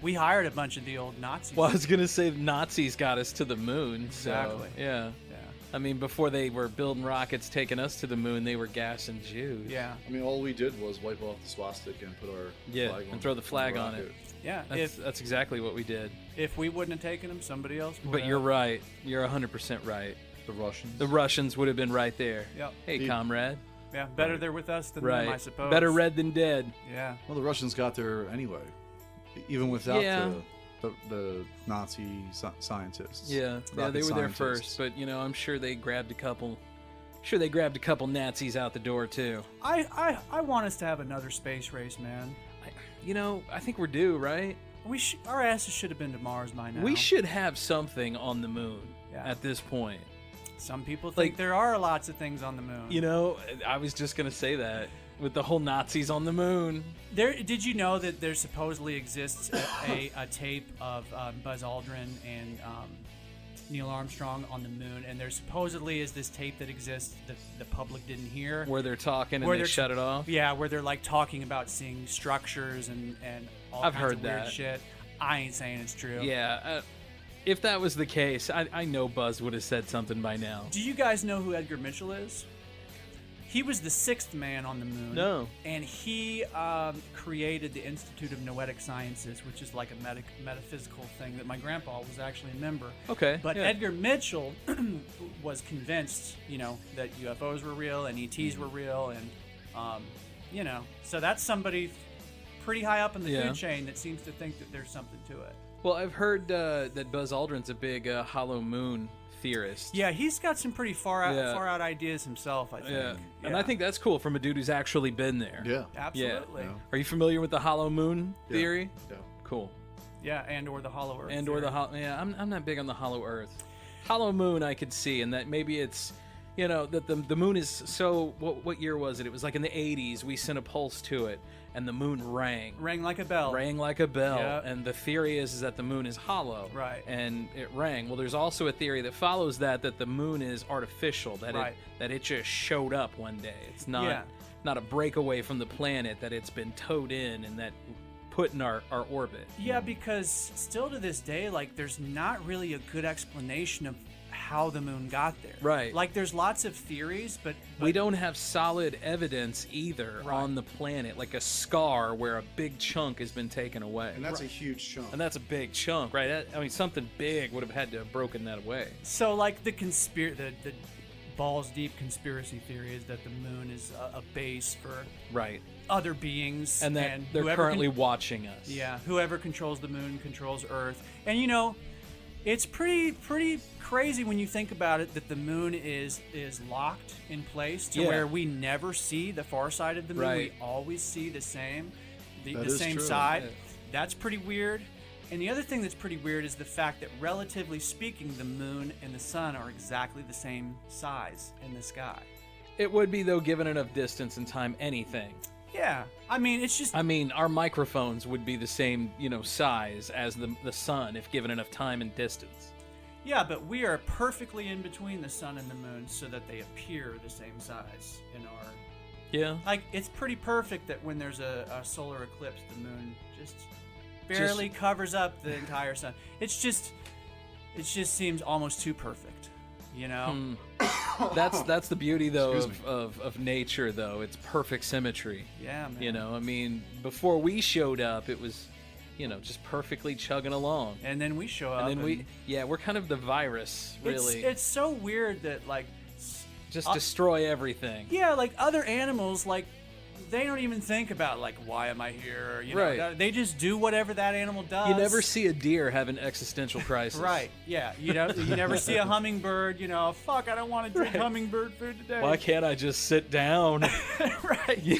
We hired a bunch of the old Nazis. Well, I was gonna say Nazis got us to the moon. So, Exactly. yeah. Yeah. I mean, before they were building rockets taking us to the moon, they were gassing Jews. Yeah. I mean, all we did was wipe off the swastika and put our flag on and throw the flag on rocket. it. Yeah. That's exactly what we did. If we wouldn't have taken them, somebody else would. But you're right. You're 100% right. The Russians. The Russians would have been right there. Yep. Hey, Dude. comrade. Yeah. Better they're with us than Right. them, I suppose. Better red than dead. Yeah. Well, the Russians got there anyway. even without Yeah. the Nazi scientists. Yeah, rocket they were there scientists. first, but I'm sure they grabbed a couple. Sure, they grabbed a couple Nazis out the door too. I want us to have another space race, man. I think we're due, right? Our asses should have been to Mars by now. We should have something on the moon Yeah. at this point. Some people think Like- there are lots of things on the moon. I was just gonna say that with the whole Nazis on the moon. Did you know that there supposedly exists a tape of Buzz Aldrin and Neil Armstrong on the moon, and there supposedly is this tape that exists that the public didn't hear. Where they're talking and Where they they're- shut it off. Yeah, where they're like talking about seeing structures and all I've kinds heard of weird that. shit. I ain't saying it's true. Yeah, if that was the case, I know Buzz would have said something by now. Do you guys know who Edgar Mitchell is? He was the sixth man on the moon. No. And he created the Institute of Noetic Sciences, which is like a metaphysical thing that my grandpa was actually a member. Okay. But yeah. Edgar Mitchell was convinced, that UFOs were real and ETs were real, and so that's somebody pretty high up in the Yeah. food chain that seems to think that there's something to it. Well, I've heard that Buzz Aldrin's a big hollow moon theorist. Yeah, he's got some pretty far Yeah. out ideas himself, I think. Yeah. And I think that's cool from a dude who's actually been there. Yeah. Absolutely. Yeah. Are you familiar with the hollow moon Yeah. theory? Yeah. Cool. Yeah, and or the Hollow Earth. And or the I'm not big on the hollow earth. Hollow moon I could see, and that maybe it's that the moon is so what year was it? It was like in the 80s we sent a pulse to it and the moon rang. Rang like a bell. Rang like a bell. Yeah. And the theory is that the moon is hollow. Right. And it rang. Well, there's also a theory that follows that the moon is artificial, that Right. it just showed up one day. It's not Yeah. not a breakaway from the planet, that it's been towed in and that put in our orbit. Yeah, because still to this day, like, there's not really a good explanation of how the moon got there. Right. Like, there's lots of theories, but We don't have solid evidence either Right. on the planet, like a scar where a big chunk has been taken away. And that's a huge chunk. And that's a big chunk, right? I mean, something big would have had to have broken that away. So, like, the balls deep conspiracy theory is that the moon is a base for Right. other beings, And that they're whoever currently watching us. Yeah, whoever controls the moon controls Earth. And it's pretty crazy when you think about it that the moon is locked in place to Yeah. where we never see the far side of the moon. Right. We always see the same That the is same true. side. Yeah. That's pretty weird. And the other thing that's pretty weird is the fact that, relatively speaking, the moon and the sun are exactly the same size in the sky. It would be, though, given enough distance and time, anything. Yeah, I mean, it's just I mean, our microphones would be the same, size as the sun if given enough time and distance. yeah, but we are perfectly in between the sun and the moon so that they appear the same size in our. Yeah. Like, it's pretty perfect that when there's a solar eclipse, the moon just barely covers up the entire sun. It just seems almost too perfect, That's the beauty, though, Excuse of nature, though. It's perfect symmetry. Yeah, man. I mean, before we showed up, it was, just perfectly chugging along. And then we show up. And then we're kind of the virus, really. It's so weird that, like, Just destroy everything. yeah, like other animals, like, they don't even think about, like, why am I here? Right. They just do whatever that animal does. You never see a deer have an existential crisis. Right. Yeah. You never see a hummingbird. Fuck, I don't want to drink hummingbird food today. Why can't I just sit down? Right.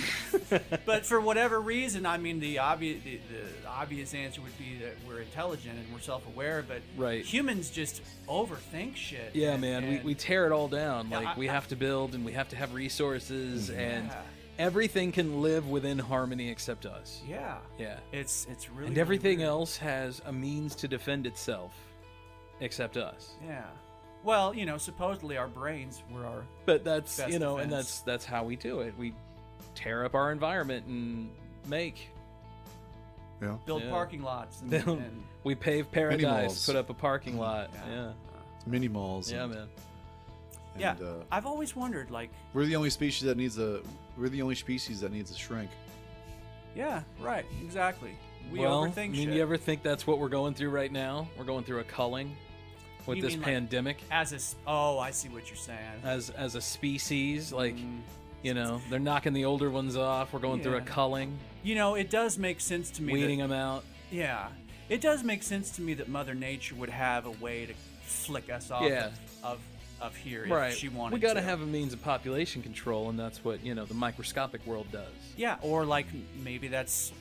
But for whatever reason, I mean, the obvious answer would be that we're intelligent and we're self-aware, but Right. humans just overthink shit. Yeah, and- man, and- we tear it all down. Yeah, Like, we have to build and we have to have resources, and Yeah. everything can live within harmony except us. Yeah. Yeah. It's really. And really everything weird. else has a means to defend itself except us. Yeah. Well, supposedly our brains were our. But that's, Best and defense. that's how we do it. We tear up our environment and make. Yeah. Build Yeah. parking lots and, Then and we pave paradise, malls. put up a parking lot. Yeah. Yeah. Mini malls. Yeah, and- man. and, yeah. I've always wondered, like, we're the only species that needs a shrink. yeah, right, exactly. We Well, overthink shit. you ever think that's what we're going through right now? We're going through a culling with You this mean, like, pandemic oh, I see what you're saying. as a species. Like, Mm. they're knocking the older ones off. We're going through a Yeah. culling, It does make sense to me. weeding them out. Yeah, it does make sense to me that Mother Nature would have a way to flick us off Yeah. of here Right. if she wanted We got to to. have a means of population control, and that's what, the microscopic world does. Yeah, or like maybe that's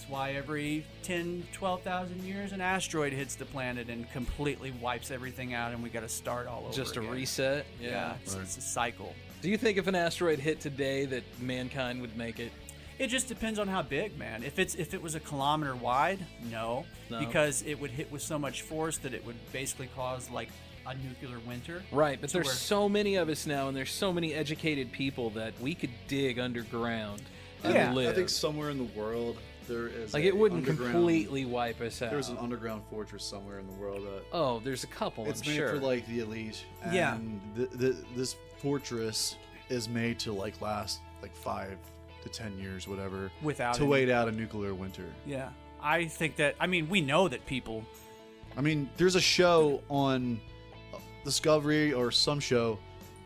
why every 10, 12,000 years an asteroid hits the planet and completely wipes everything out, and we got to start all over. Just a again. reset. Yeah, it's a cycle. Do you think if an asteroid hit today that mankind would make it? It just depends on how big, man. If it was a kilometer wide, no, because it would hit with so much force that it would basically cause like a nuclear winter. Right, but So there's we're- so many of us now, and there's so many educated people that we could dig underground and Yeah. live. I think somewhere in the world there is like a it wouldn't underground- completely wipe us out. There's an underground fortress somewhere in the world that Oh, there's a couple. it's I'm made sure. for like the elite. And Yeah. this fortress is made to like last like 5 to 10 years, whatever, Without to any- wait out a nuclear winter. Yeah, I think that. I mean, we know that people. I mean, there's a show on Discovery or some show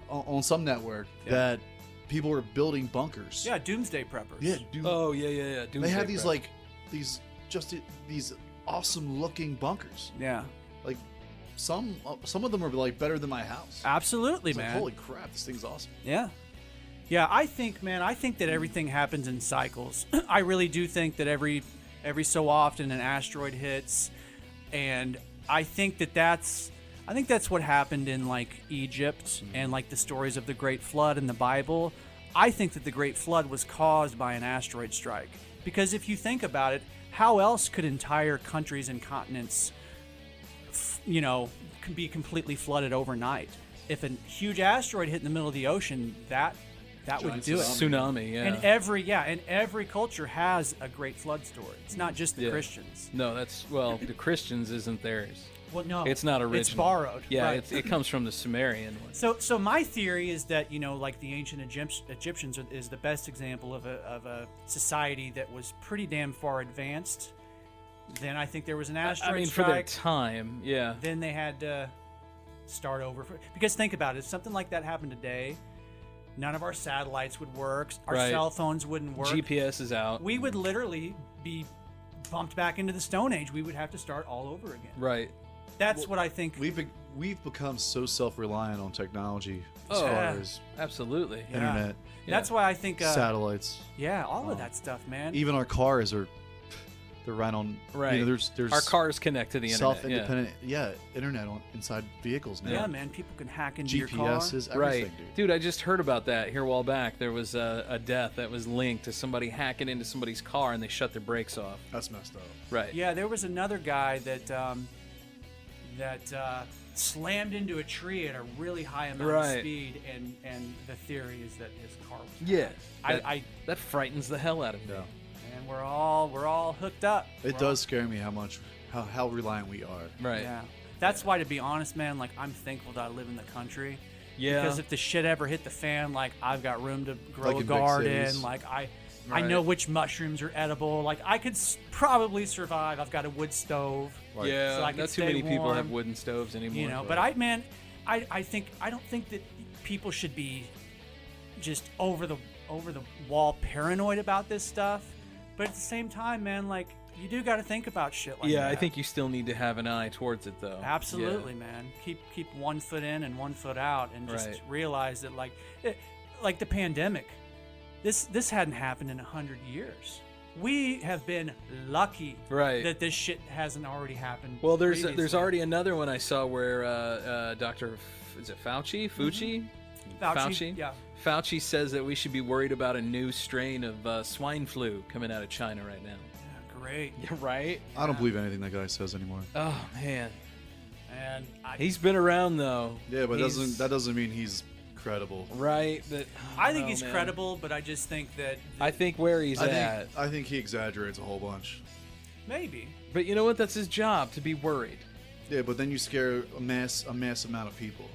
on some network that people are building bunkers. Yeah, doomsday preppers. Yeah, dude. Oh yeah. They have these like these awesome looking bunkers. Yeah, Like some of them are like better than my house. absolutely, It's like, man. holy crap, this thing's awesome. Yeah. Yeah, I think that everything happens in cycles. I really do think that every so often an asteroid hits, and I think that's what happened in like Egypt and like the stories of the Great Flood in the Bible. I think that the Great Flood was caused by an asteroid strike. Because if you think about it, how else could entire countries and continents can be completely flooded overnight? If a huge asteroid hit in the middle of the ocean, that would Giant do it. tsunami. Yeah. And every culture has a great flood story. It's not just the Yeah. Christians. No, the Christians isn't theirs. Well, no, It's not original. It's borrowed. Yeah, right. it comes from the Sumerian one. So my theory is that like the ancient Egyptians is the best example of a society that was pretty damn far advanced. Then I think there was an asteroid I mean, for their strike. time, yeah. Then they had to start over. Because think about it, if something like that happened today, none of our satellites would work. Our Right. cell phones wouldn't work. GPS is out. We would literally be bumped back into the Stone Age. We would have to start all over again. Right. That's what I think. We've become so self-reliant on technology as Oh, far yeah. as Absolutely. Yeah. internet, That's why I think. satellites. Yeah, all of that stuff, man. Even our cars they're right on. Right. There's Our cars connect to the internet. self-independent. internet inside vehicles now. yeah, man. People can hack into your car. GPS is Yeah. Right. everything, dude. Dude, I just heard about that here a while back. There was a death that was linked to somebody hacking into somebody's car and they shut their brakes off. That's messed up. Right. Yeah, there was another guy that slammed into a tree at a really high amount of Right. speed, and the theory is that his car was Yeah. hacked. That, that frightens the hell out of me. Yeah. And we're all hooked up. It We're does scare me how reliant we are. Right. Yeah. That's why, to be honest, man, like I'm thankful that I live in the country. Yeah. Because if the shit ever hit the fan, like I've got room to grow Like a in big garden. cities. Like I Right. know which mushrooms are edible. Like I could probably survive. I've got a wood stove. Like, Yeah. So I can not too stay many people have warm. wooden stoves anymore. You know, but I don't think that people should be just over the wall paranoid about this stuff. But at the same time, man, like you do got to think about shit like that. Yeah, I think you still need to have an eye towards it, though. Absolutely, man. Keep 1 foot in and 1 foot out, and just Right. realize that like the pandemic, this hadn't happened in 100 years. We have been lucky Right. that this shit hasn't already happened. Well, there's previously. already another one I saw where Dr. Is it Fauci? Fucci? Fauci. Yeah. Fauci says that we should be worried about a new strain of swine flu coming out of China right now. Yeah, great. Yeah, right? I don't believe anything that guy says anymore. Oh man, And he's been around though. Yeah, but He's- that doesn't mean he's credible. right. That I think don't know, he's man. credible, but I just think that I think where he's at. I think he exaggerates a whole bunch. maybe. But you know what? That's his job to be worried. Yeah, but then you scare a mass amount of people.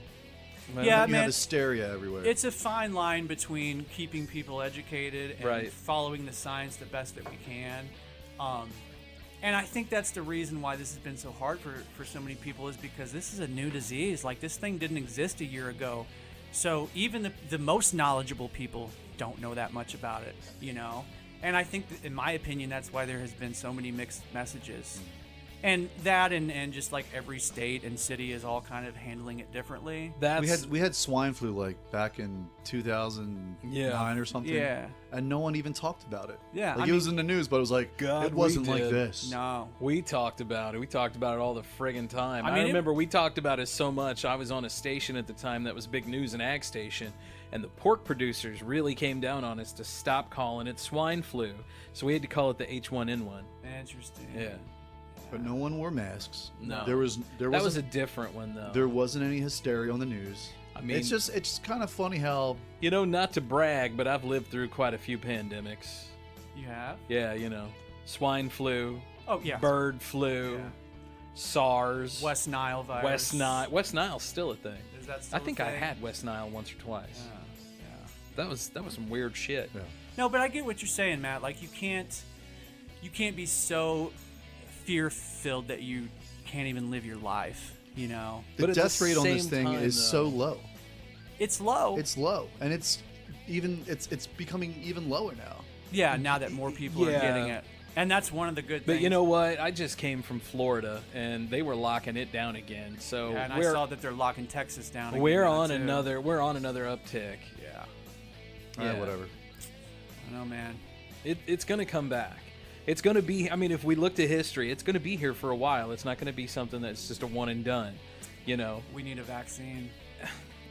Well, Yeah, You man. have hysteria everywhere. It's a fine line between keeping people educated and Right. following the science the best that we can. And I think that's the reason why this has been so hard for so many people, is because this is a new disease. Like, this thing didn't exist a year ago. So even the most knowledgeable people don't know that much about it, you know? And I think, in my opinion, that's why there has been so many mixed messages. And that and just like every state and city is all kind of handling it differently. We had swine flu like back in 2009 or something. Yeah. And no one even talked about it. Yeah, Like I it was in the news, but it was like, God, it wasn't we like did. this. No. We talked about it. We talked about it all the friggin' time. I I, mean, remember we talked about it so much. I was on a station at the time that was big news and ag station, and the pork producers really came down on us to stop calling it swine flu. So we had to call it the H1N1. Interesting. Yeah. But no one wore masks. No. There was a different one though. there wasn't any hysteria on the news. I mean, it's just kind of funny how you know, not to brag, but I've lived through quite a few pandemics. You have? Yeah, you know, swine flu, Oh, yeah. bird flu, Yeah. SARS, West Nile virus. West Nile. West Nile's still a thing. Is that still I think a I thing? had West Nile once or twice. Yeah. That was some weird shit. yeah. No, but I get what you're saying, Matt. Like you can't be so fear-filled that you can't even live your life, you know. the But at the death rate on this same thing time, is so though- low. It's low. It's low, and it's becoming even lower now. Yeah, now that more people are Yeah. getting it. And that's one of the good things. But you know what? I just came from Florida, and they were locking it down again. So Yeah, and I we're saw that they're locking Texas down again we're now, on too. another uptick. Yeah. Yeah, whatever. I know, man. It's gonna come back. It's gonna be. I mean, if we look to history, it's gonna be here for a while. It's not gonna be something that's just a one and done. You know, We need a vaccine.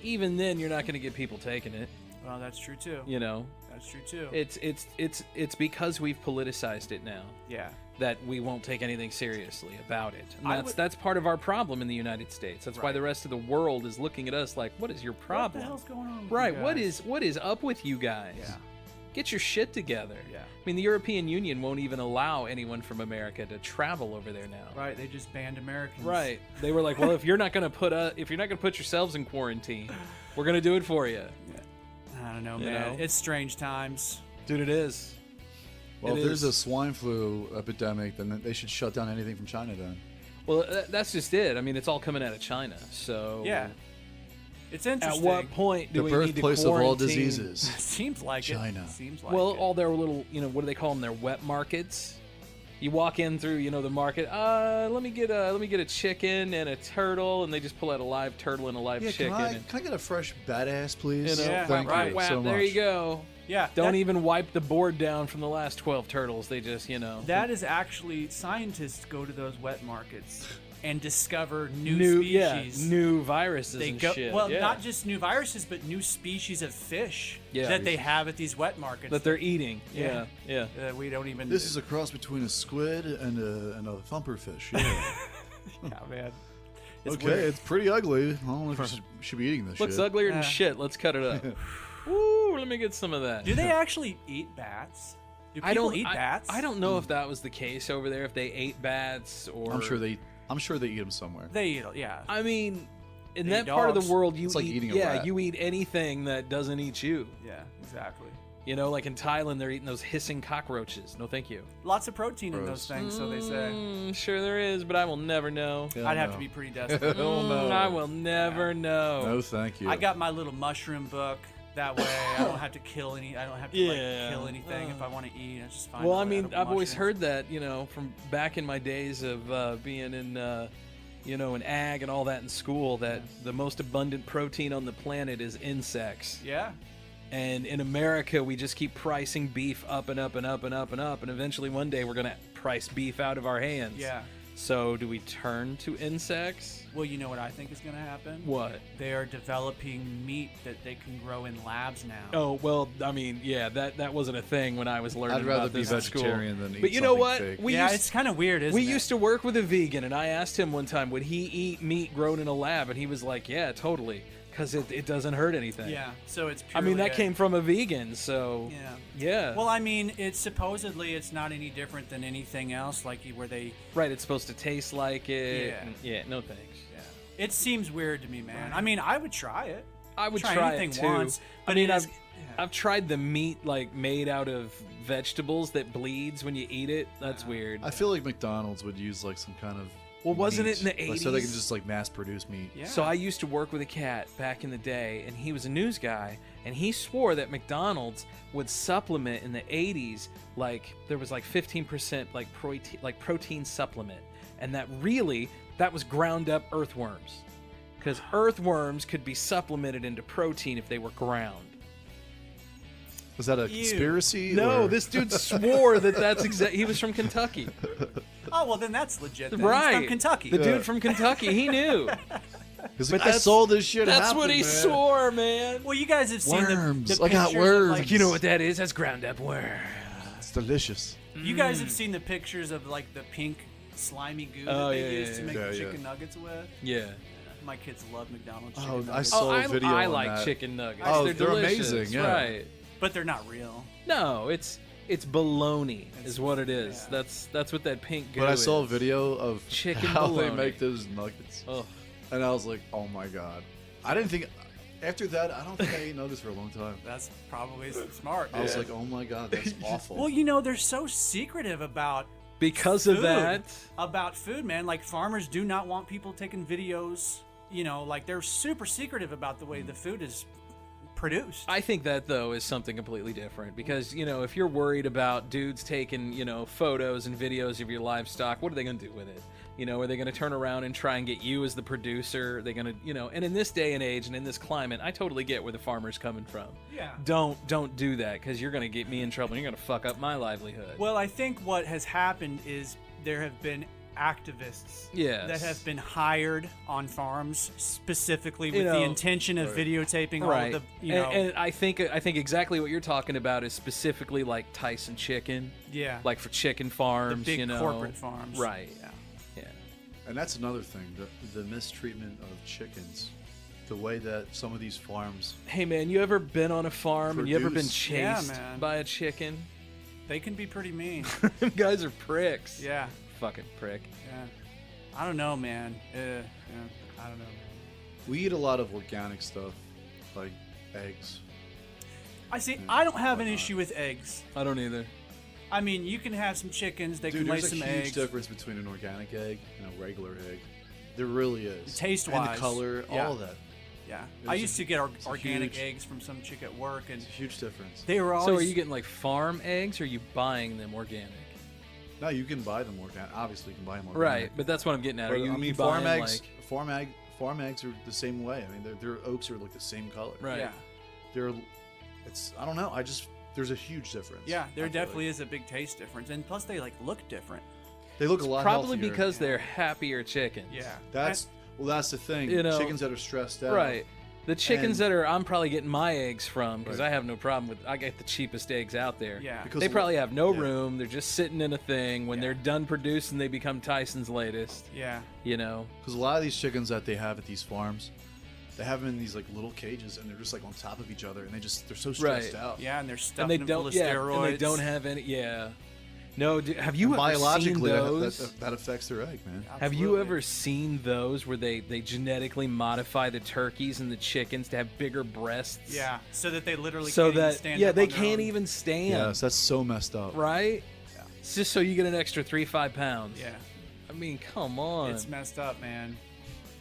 even then, you're not gonna get people taking it. Well, that's true too. You know, That's true too. it's because we've politicized it now yeah. that we won't take anything seriously about it. And I that's would- that's part of our problem in the United States. That's why Right. the rest of the world is looking at us like, what is your problem? What the hell's going on with Right. you What guys? is up with you guys? Yeah. Get your shit together. Yeah. I mean, the European Union won't even allow anyone from America to travel over there now. Right, they just banned Americans. Right. They were like, well, if you're not going to put yourselves in quarantine, we're going to do it for you. I don't know, You man. know? It's strange times. Dude, it is. Well, It if there's is. a swine flu epidemic, then they should shut down anything from China. Then Well, that's just it. I mean, it's all coming out of China. So Yeah. It's At interesting. what point do the we need to birthplace of all quarantine? diseases. Seems like China. it. Seems like Well, it. all their little, what do they call them? Their wet markets. You walk in through, the market. Let me get a chicken and a turtle, and they just pull out a live turtle and a live Yeah, chicken. can I and, get a fresh badass, please? you know, Yeah, Thank right. you whap, so much. there you go. Yeah. Don't that- even wipe the board down from the last 12 turtles. They just, That is actually scientists go to those wet markets and discover new species. new viruses They and go shit. well, yeah. not just new viruses, but new species of fish Yeah. that they have at these wet markets that they're eating. Yeah. Yeah. that we don't even. This is a cross between a squid and a thumper fish. Yeah. yeah, man. It's Okay, weird. it's pretty ugly. I don't know if you should be eating this Looks shit. uglier than Yeah. shit. Let's cut it up. Woo, let me get some of that. Do they actually eat bats? Do people I don't eat bats? I don't know if that was the case over there. If they ate bats or I'm sure they eat them somewhere. They eat. Yeah. I mean, in They that eat part of dogs. the world, you It's like eat. eating a Yeah, rat. you eat anything that doesn't eat you. Yeah. Exactly. Like in Thailand, they're eing those hissing cockroaches. No, thank you. Lots of protein in those Gross. things, so they say. Sure there is, but I will never know. Hell I'd have no. to be pretty desperate. Hell no. I will never know. No, thank you. I got my little mushroom book. That way, I don't have to kill any. I don't have to Yeah. kill anything if I want to eat. I just find. Well, all I the mean, edible I've always mushrooms. heard that, from back in my days of being in, in ag and all that in school, that the most abundant protein on the planet is insects. Yeah. And in America, we just keep pricing beef up and up and up and up and up, and eventually one day we're going to price beef out of our hands. Yeah. So do we turn to insects? Well, you know what I think is going to happen? What? They are developing meat that they can grow in labs now. Oh, well, I mean, yeah, that wasn't a thing when I was learning I'd rather about be this in school. vegetarian than eat But you know something what? fake. We yeah, used it's kind of weird, isn't We it? used to work with a vegan, and I asked him one time, would he eat meat grown in a lab? And he was like, yeah, totally, because it doesn't hurt anything. Yeah. So it's. I mean, purely that came from a vegan, so Yeah. yeah. Well, I mean, it's supposedly it's not any different than anything else, like where they. right, it's supposed to taste like it. Yeah. and- yeah, no thanks. Yeah. It seems weird to me, man. I mean, I would try it. I would Try try anything it too. once, I but mean, it is- I've tried the meat like made out of vegetables that bleeds when you eat it. That's weird. I feel like McDonald's would use like some kind of Well, wasn't meat. it in the 80s? So they can just like mass produce meat. Yeah. So I used to work with a cat back in the day, and he was a news guy, and he swore that McDonald's would supplement in the 80s, like there was like 15% protein supplement, and that was ground up earthworms, because earthworms could be supplemented into protein if they were ground. Was that a conspiracy? No, or- this dude swore that's he was from Kentucky. Oh, well, then that's legit. Then. He's Right. from Kentucky. The dude from Kentucky, he knew. He's But like, I that's- saw this shit That's happen, what he man. swore, man. Well, you guys have seen Worms. the I got pictures of, worms. like, You know what that is? That's ground up worm. It's delicious. You guys have seen the pictures of like the pink slimy goo Oh, that they yeah, use yeah, to yeah. make Yeah, yeah. chicken nuggets with. Yeah. My kids love McDonald's chicken Oh, I nuggets. saw a I video I on like that. chicken nuggets. Oh, they're they're delicious. amazing, yeah. Right. But they're not real. No, it's baloney is what it is. yeah. That's what that pink goo But I saw a is. video of Chicken how they bologna. make those nuggets, Oh, and I was like, oh my god. I didn't think. After that, I don't think I ate nuggets for a long time. That's probably smart. I was man. like, oh my god, that's awful. Well, you know, they're so secretive about because of food. that. About food, man. Like farmers do not want people taking videos. You know, like they're super secretive about the way the food is produced. I think that though is something completely different because if you're worried about dudes taking photos and videos of your livestock, what are they going to do with it? Are they going to turn around and try and get you as the producer? They're going to and in this day and age and in this climate, I totally get where the farmer's coming from. Yeah. Don't do that because you're going to get me in trouble and you're going to fuck up my livelihood. Well, I think what has happened is there have been activists Yes. that have been hired on farms specifically with You the know, intention of videotaping right. all of the, you know, and I think exactly what you're talking about is specifically like Tyson Chicken, yeah, like for chicken farms, the big corporate farms. Right. Yeah. Yeah. And that's another thing, the mistreatment of chickens. The way that some of these farms, Hey man, you ever been on a farm and you ever been Produce. Yeah, chased man. by a chicken? They can be pretty mean. Them guys are pricks. Yeah. Fucking prick. Yeah. I don't know, man. Yeah. I don't know, man. we eat a lot of organic stuff, like eggs. I see. I don't have an issue with eggs. I don't either. I mean, you can have some chickens. They Dude, can lay there's a some huge eggs. difference between an organic egg and a regular egg. There really is. Taste-wise, and the color, yeah. all of that. Yeah. There's I used to get it's a organic huge- eggs from some chick at work, and It's a huge difference. they were always. So are you getting like farm eggs or are you buying them organic? No, you can buy them organic. Obviously, you can buy them organic. Right, but that's what I'm getting at. Are But, you, I mean, buying farm eggs. like Farm eggs are the same way. I mean, their yolks are like the same color. right? Yeah. They're. It's. I don't know. There's a huge difference. Yeah, there I feel definitely like. is a big taste difference, and plus they like look different. They look a lot Probably healthier. because they're happier chickens. Yeah. That's the thing. Chickens that are stressed out. Right. The chickens And- that I'm probably getting my eggs from because Right. I have no problem with. I get the cheapest eggs out there. Yeah. Because They probably have no yeah. room. They're just sitting in a thing. When Yeah. they're done producing, they become Tyson's latest. Yeah. Because a lot of these chickens that they have at these farms, they have them in these like little cages, and they're just like on top of each other, and they're so stressed Right. out. Yeah, and they're And stuffing they them full don't. of Yeah. steroids. And they don't have any. Yeah. No. Have you ever seen Biologically, those? that affects their egg, man. Have you Absolutely. ever seen those where they genetically modify the turkeys and the chickens to have bigger breasts? Yeah, so that they literally So can't even that stand yeah up they on their can't own. even stand. Yes, that's so messed up. Right. It's just so you get an extra 3-5 pounds. Yeah, I mean, come on. it's messed up, man.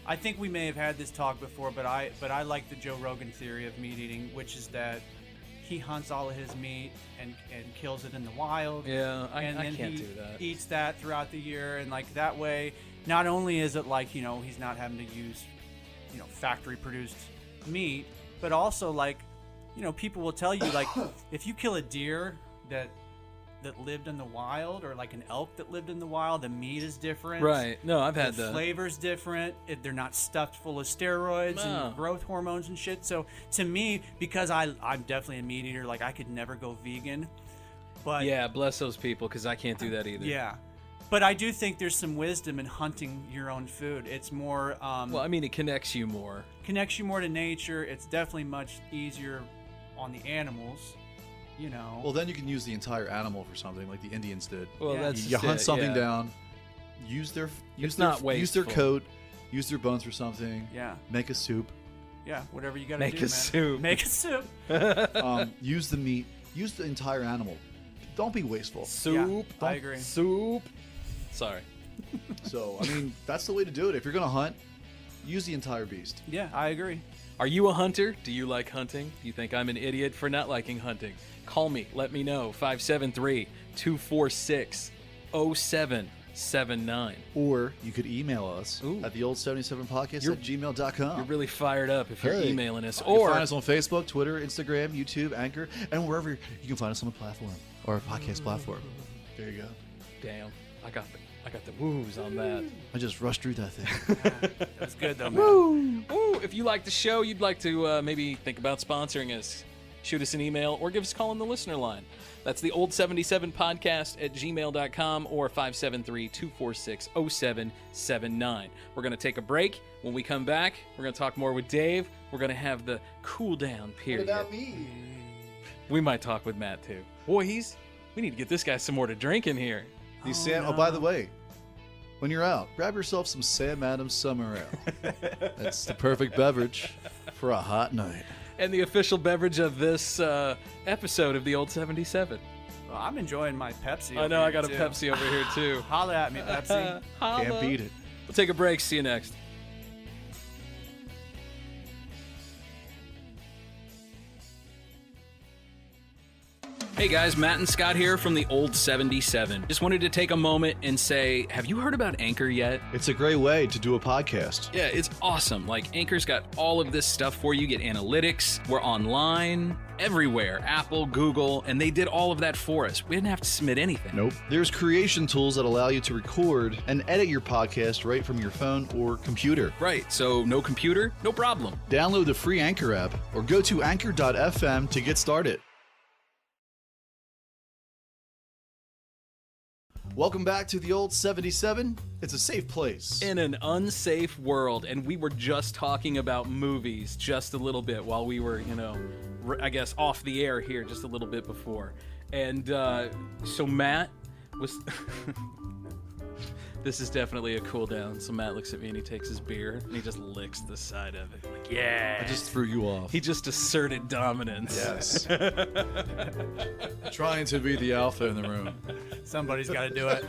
I think we may have had this talk before, but I like the Joe Rogan theory of meat eating, which is that he hunts all of his meat and kills it in the wild. Yeah, and I then can't he do that. eats that throughout the year, and like that way, not only is it like he's not having to use factory produced meat, but also like people will tell you like if you kill a deer that lived in the wild or like an elk that lived in the wild, the meat is different. Right. No, I've had The that. flavor's different. They're not stuffed full of steroids No. and growth hormones and shit. So to me, because I'm definitely a meat eater, like I could never go vegan. But Yeah, bless those people because I can't do that either. yeah. But I do think there's some wisdom in hunting your own food. It's more Well, I mean, it connects you more. connects you more to nature. It's definitely much easier on the animals. Well, then you can use the entire animal for something, like the Indians did. Well, Yeah. that's You just hunt it, something yeah. down, use their not use their wasteful. coat, use their bones for something. Yeah. Make a soup. Yeah, whatever you gotta Make do, a man. soup. Make a soup. Use the meat. Use the entire animal. Don't be wasteful. Soup. I agree. Soup. Sorry. So, I mean, that's the way to do it. If you're going to hunt, use the entire beast. Yeah, I agree. Are you a hunter? Do you like hunting? Do you think I'm an idiot for not liking hunting? Call me. Let me know. 573-246-0779. Or you could email us at theold77podcast@gmail.com. You're really fired up if you're Hey. emailing us. You can Or find us on Facebook, Twitter, Instagram, YouTube, Anchor, and wherever you can find us on a platform or a podcast platform. There you go. damn, I got the woos on that. I just rushed through that thing. That's good though, man. Ooh, if you like the show, you'd like to maybe think about sponsoring us, shoot us an email or give us a call on the listener line. That's the old77podcast@gmail.com or 573-246-0779. We're going to take a break. When we come back, we're going to talk more with Dave. We're going to have the cool down period. me? We might talk with Matt too. Boy, we need to get this guy some more to drink in here. These Sam. Oh, by the way, when you're out, grab yourself some Sam Adams Summer Ale. That's the perfect beverage for a hot night. And the official beverage of this episode of the Old 77. Well, I'm enjoying my Pepsi. I know, over I got a here, too. Pepsi over here too. Holla at me, Pepsi. Can't beat it. We'll take a break. See you next. Hey guys, Matt and Scott here from the Old 77. Just wanted to take a moment and say, have you heard about Anchor yet? It's a great way to do a podcast. Yeah, it's awesome. Like, Anchor's got all of this stuff for you. Get analytics. We're online, everywhere. Apple, Google, and they did all of that for us. We didn't have to submit anything. Nope. There's creation tools that allow you to record and edit your podcast right from your phone or computer. Right, so no computer, no problem. Download the free Anchor app or go to anchor.fm to get started. Welcome back to the Old 77. It's a safe place. In an unsafe world, and we were just talking about movies just a little bit while we were, I guess off the air here just a little bit before. And so Matt was... This is definitely a cool down. So Matt looks at me and he takes his beer and he just licks the side of it. Like, yeah. I just threw you off. He just asserted dominance. Yes. Trying to be the alpha in the room. Somebody's got to do it,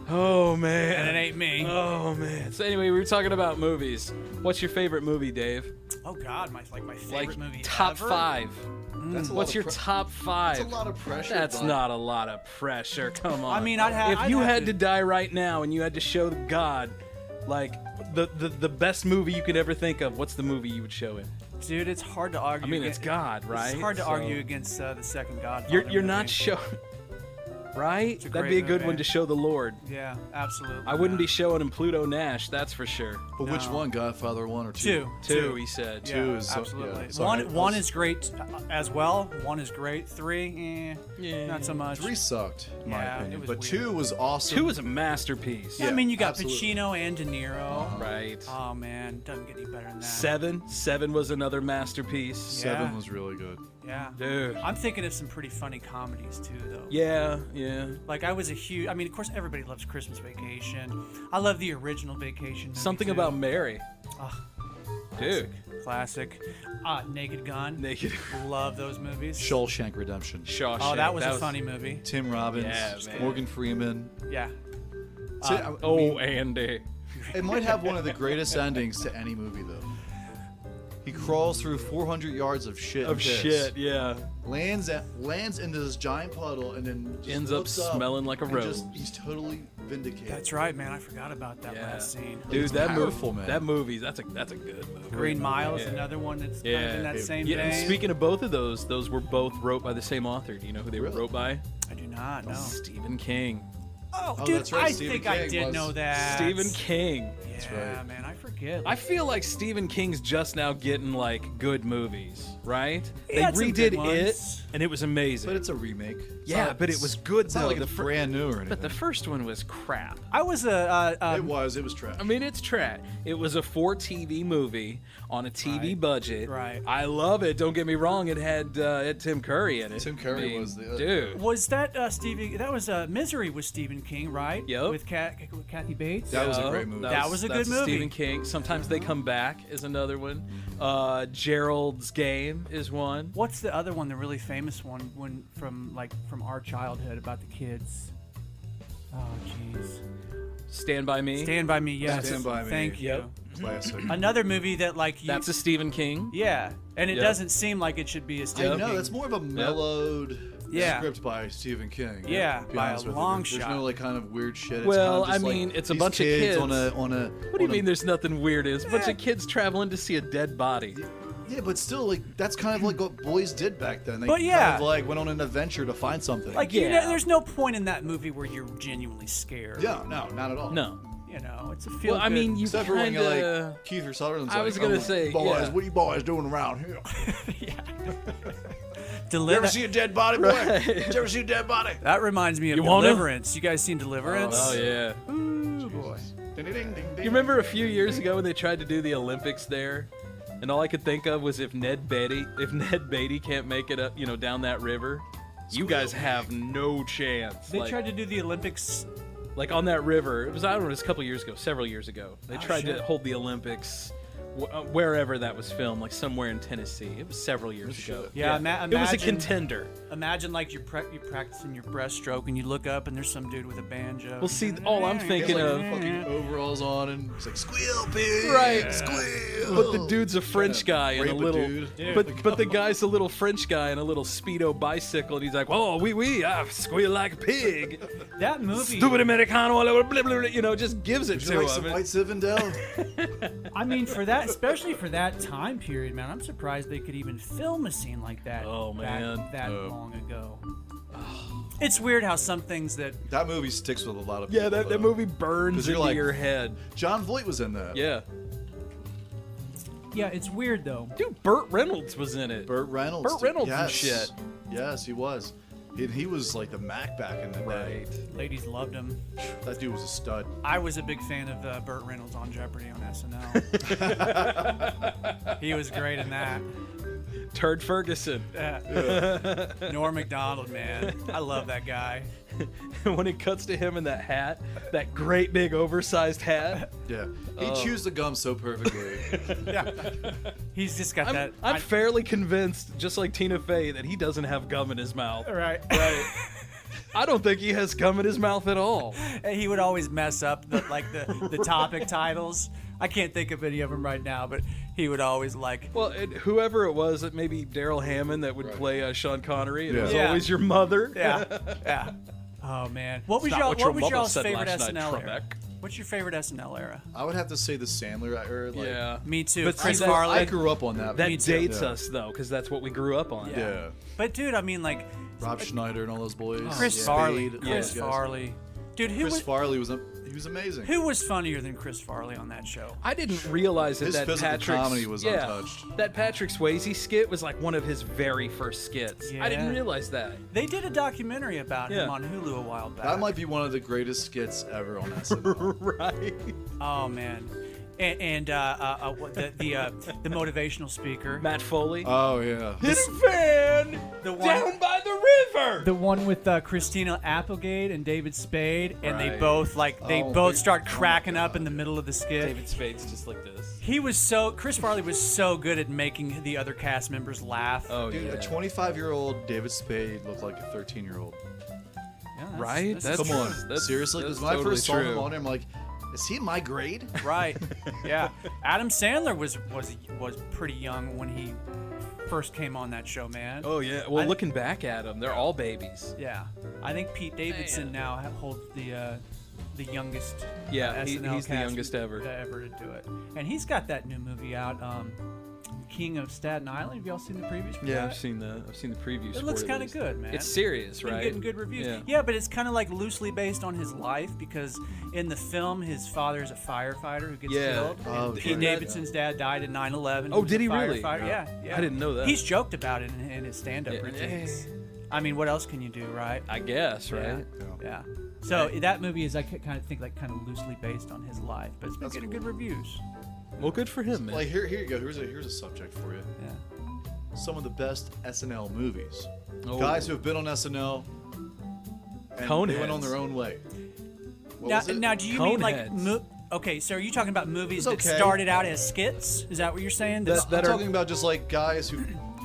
Oh, man. and it ain't me. Oh, man. So anyway, we were talking about movies. What's your favorite movie, Dave? Oh God, my favorite Like movie top ever? 5. That's a lot What's of your top 5? That's a lot of pressure. That's bud. not a lot of pressure. Come on. I mean, I'd if you have had to- to die right now and you had to show God, like the best movie you could ever think of, what's the movie you would show it? Dude, it's hard to argue. I mean, it's against- God, right? It's hard to So- argue against the second Godfather. You're not movie. showing, right? a That'd great be a good movie. one to show the Lord. Yeah, absolutely. I wouldn't man. be showing him Pluto Nash, that's for sure. But which No. one? Godfather 1 or 2? Two, he said. Yeah, Two is- absolutely. yeah, sorry, one is great as well. One is great. 3, Yeah. not so much. 3 sucked, in my Yeah, it opinion. was But weird. 2 was awesome. 2 is a masterpiece. I mean, you got absolutely. Pacino and De Niro. Right. Oh man, doesn't get any better than that. 7 was another masterpiece. 7 Yeah. was really good. Yeah. Dude. I'm thinking of some pretty funny comedies too, though. Yeah. Like I was a huge. I mean, of course, everybody loves Christmas Vacation. I love the original Vacation. Movie, Something too. about Mary. Ah, Dude. classic. Naked Gun. Naked. Love those movies. Shawshank Redemption. Shawshank. Oh, that was a funny movie. Tim Robbins, Yeah, man. Morgan Freeman. Yeah. I Oh, mean, Andy. it might have one of the greatest endings to any movie, though. He crawls through 400 yards of shit. Of and piss, shit, yeah. Lands into this giant puddle and then just Ends up looks smelling like a and rose. He's totally vindicated. That's right, man. I forgot about that Yeah. last scene. Dude, It's that powerful, movie, man. that movie, that's a good movie. Green Mile is Yeah. another one that's kind Yeah. of in that same Yeah, and vein. speaking of both of those were both wrote by the same author. Do you know who they were Really? wrote by? I do not know. Stephen King. Oh, Oh, dude, that's right, I Stephen think I King did was- know that. Stephen King. Yeah, right. man, I forget. I feel like Stephen King's just now getting like good movies, right? He They had some redid good it, ones. and it was amazing. But it's a remake. It's Yeah, not- but it was good, it's not though. like The it's fir- brand new or anything. But the first one was crap. I was it was trash. I mean, it's trash. It was a 4 TV movie on a TV budget. Right. I love it. Don't get me wrong. It had Tim Curry in it. Tim Curry I mean, was the- dude. Was that Stephen? That was Misery with Stephen King, right? Yup. With Kathy Bates. That was a great movie. That was a good that's movie. Stephen King. Sometimes They Come Back is another one. Gerald's Game is one. What's the other one? The really famous one, from our childhood about the kids. Oh, jeez. Stand By Me. Stand By Me, yes. Stand By Me. Thank you. Yep. Classic. Another movie that like you, That's a Stephen King. yeah, and it Yep. doesn't seem like it should be a I Stephen know King. that's more of a mellowed Yeah. script by Stephen King. Yeah, to be by honest a with you. long There's shot. no like kind of weird shit. It's Well, kind of just, I mean, it's a these bunch of kids. on a. What do you mean there's nothing weird? It's a bunch of kids traveling to see a dead body. Yeah, but still, like that's kind of like what boys did back then. They But yeah. kind of like went on an adventure to find something. Like Yeah. there's no point in that movie where you're genuinely scared. yeah, no, not at all. No. You know, it's a feel. Well, I mean, you Except for when kind you're of. like Kiefer Sutherland's. I like, was gonna "Oh, say, boys, yeah. what are you boys doing around here? You ever see a dead body, boy? Did you ever see a dead body? That reminds me of You wanna? Deliverance. You guys seen Deliverance? Oh yeah. Ooh, boy. Ding, ding, ding, ding. You remember a few years ago when they tried to do the Olympics there, and all I could think of was if Ned Beatty can't make it up, down that river, you guys have no chance. They like, tried to do the Olympics. like on that river. It was I don't know, it was a couple years ago, several years ago. They Oh, tried shit. to hold the Olympics wherever that was filmed, like somewhere in Tennessee. It was several years ago. Yeah, it was a imagine- contender. Imagine like you're practicing your breaststroke and you look up and there's some dude with a banjo. Well, see, all I'm He has, thinking like, of. fucking overalls on, and it's like squeal, pig, Right. Squeal. But the dude's a French guy and rape a a little, dude. but the guy's a little French guy and a little speedo bicycle, and he's like, "Oh, I squeal like a pig." That movie. Stupid Americano, blah, blah, blah, just gives it Would you to like some him. white Zinfandel? I mean, for that, especially for that time period, man, I'm surprised they could even film a scene like that. Oh, back man. that long ago. It's weird how some things that. That movie sticks with a lot of people. Yeah, that though. movie burns 'Cause you're into like- your head. John Voight was in that. Yeah, Yeah, it's weird though. dude, Burt Reynolds was in it. Burt Reynolds. Burt Reynolds and yes. shit. Yes, he was. He was like the Mac back in the day. Right. Ladies loved him. That dude was a stud. I was a big fan of Burt Reynolds on Jeopardy on SNL. He was great in that. Turd Ferguson. Norm Macdonald, man, I love that guy. When it cuts to him in that hat, that great big oversized hat. Yeah, he Oh. chews the gum so perfectly. He's just got that. I'm fairly convinced, just like Tina Fey, that he doesn't have gum in his mouth. right. I don't think he has gum in his mouth at all. He would always mess up the topic titles. I can't think of any of them right now, but he would always like. Well, whoever it was, it maybe Daryl Hammond that would play Sean Connery. And it was Yeah. always your mother. Yeah. Oh man, what was It's not y'all? what your What was mother y'all's said favorite last night, SNL era? Trebek. What's your favorite SNL era? I would have to say the Sandler era. Like, Yeah. Me too. But Chris see, that- Farley. I grew up on that. That Me too. dates Yeah. us though, because that's what we grew up on. Yeah. But dude, I mean, like Rob Schneider and all those boys. Chris Spade, Farley. all Chris those guys. Farley. Dude, Chris Farley was amazing. who was funnier than Chris Farley on that show? I didn't realize that His that physical Patrick's comedy was untouched. That Patrick Swayze skit was like one of his very first skits. I didn't Yeah. realize that. They did a documentary about him Yeah. on Hulu a while back. That might be one of the greatest skits ever on SNL. Right. Oh man, and the motivational speaker, Matt Foley. Oh yeah. Hidden fan the one, down by the river. the one with Christina Applegate and David Spade, and they Right. both Oh, both big- start oh my cracking up God. in the middle of the skit. David Spade's just like this. Chris Farley was so good at making the other cast members laugh. Oh Dude, yeah. a 25-year-old David Spade looked like a 13-year-old. Yeah, that's- Right? this That's is Come true. on, That's- seriously? that's Because when I totally first saw him true. on there, I'm like, is he in my grade? Right. Yeah. Adam Sandler was pretty young when he first came on that show, man. Oh yeah. Well, I- looking back at them, they're all babies. Yeah. I think Pete Davidson Man. now holds the youngest Yeah, SNL he's the cast youngest ever. to do it. And he's got that new movie out, King of Staten Island. Have y'all seen the previews for Yeah, that? I've seen the previews. It for looks at kind of least. good, man. It's serious, Been right? getting good reviews. Yeah. Yeah, but it's kind of like loosely based on his life because in the film, his father's a firefighter who gets Yeah. killed. Oh, Pete sure. Davidson's dad died in 9/11. Oh, was did a he really? firefighter. Yeah, yeah. I didn't know that. He's joked about it in his stand-up Yeah. routines. I mean, what else can you do, right? I guess, Yeah. right? Yeah. So that movie is, I kind of loosely based on his life, but it's been That's getting cool. good reviews. Well, good for him, man. Like here you go. Here's a subject for you. Yeah. Some of the best SNL movies. Oh. Guys who have been on SNL and they Coneheads. went on their own way. What Now, was it? now, do you mean like Coneheads. okay? So are you talking about movies It's that okay. started out as skits? Is that what you're saying? That I'm are- talking about just like guys who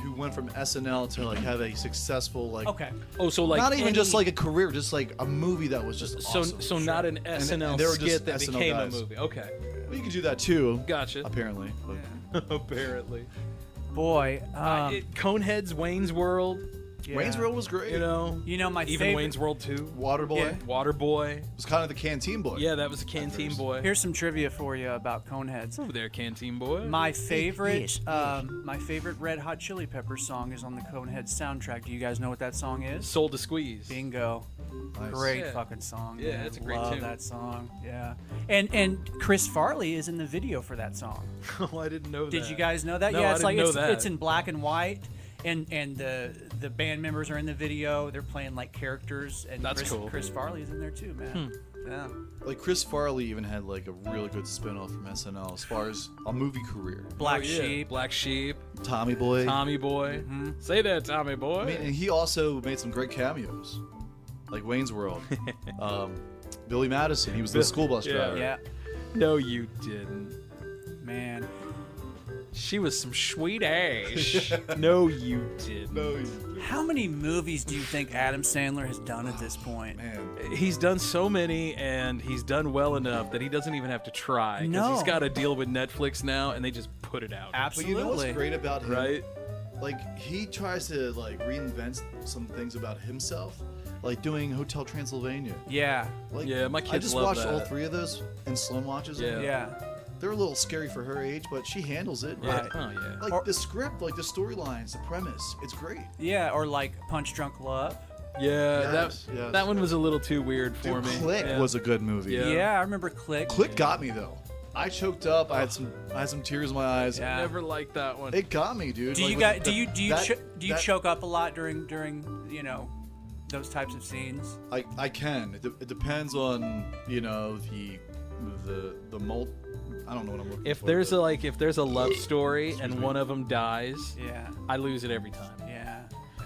who went from SNL to like have a successful like. Okay. Oh, so like Not even any- just like a career, just like a movie that was just so awesome. so not an SNL and they were skit just that SNL became guys. a movie. Okay, Well, you can do that too. gotcha. Apparently. But Apparently, Boy, Coneheads, Wayne's World. yeah. Wayne's World was great. You know, You know, my even favorite. Wayne's World 2. Waterboy Yeah. Waterboy. was kind of the canteen boy. Yeah, that was a Canteen first. Boy. Here's some trivia for you about Coneheads. Over there, Canteen Boy. My favorite, my favorite Red Hot Chili Peppers song is on the Coneheads soundtrack. Do you guys know what that song is? Soul to Squeeze. Bingo. Nice. Great Yeah. fucking song. Yeah, man. it's a great Love tune. that song. Yeah. And Chris Farley is in the video for that song. Oh, I didn't know that. Did you guys know that? No, yeah, I it's didn't like know it's, that. it's in black and white. And the band members are in the video. They're playing like characters, and That's cool. Chris Farley is in there too, man. Yeah. Like Chris Farley even had like a really good spin-off from SNL as far as a movie career. Black Oh, yeah. Sheep. Black Sheep. Tommy Boy. Tommy Boy. Say that, Tommy Boy. I mean, and he also made some great cameos, like Wayne's World. Billy Madison, he was the school bus Yeah. driver. Yeah. No, you didn't. Man. She was some sweet ass. No, you didn't. How many movies do you think Adam Sandler has done at this point? Man, He's done so many, and he's done well enough that he doesn't even have to try. 'Cause No. he's got a deal with Netflix now, and they just put it out. but Absolutely. you know what's great about him? Right? Like he tries to like reinvent some things about himself, like doing Hotel Transylvania. Yeah. Like, Yeah, my I kids just love watched that. all 3 of those, and Sloan watches them. Yeah. Yeah. They're a little scary for her age, but she handles it. Yeah. Right. Oh, yeah. Like Or- the script, like the storylines, the premise, it's great. Yeah. Or like Punch Drunk Love. Yeah, Yes, yes. that one was a little too weird for Dude, me. Click Yeah. was a good movie. Yeah. Yeah, I remember Click. Click got me though. I choked up. I had some tears in my eyes. Yeah. Never liked that one. It got me, dude. Do Like, you with guys the- do you that- choke up a lot during you know those types of scenes? I can. It depends on the mult. I don't know what I'm looking If for. there's but- if there's a love story and one of them dies, Yeah. I lose it every time. Yeah.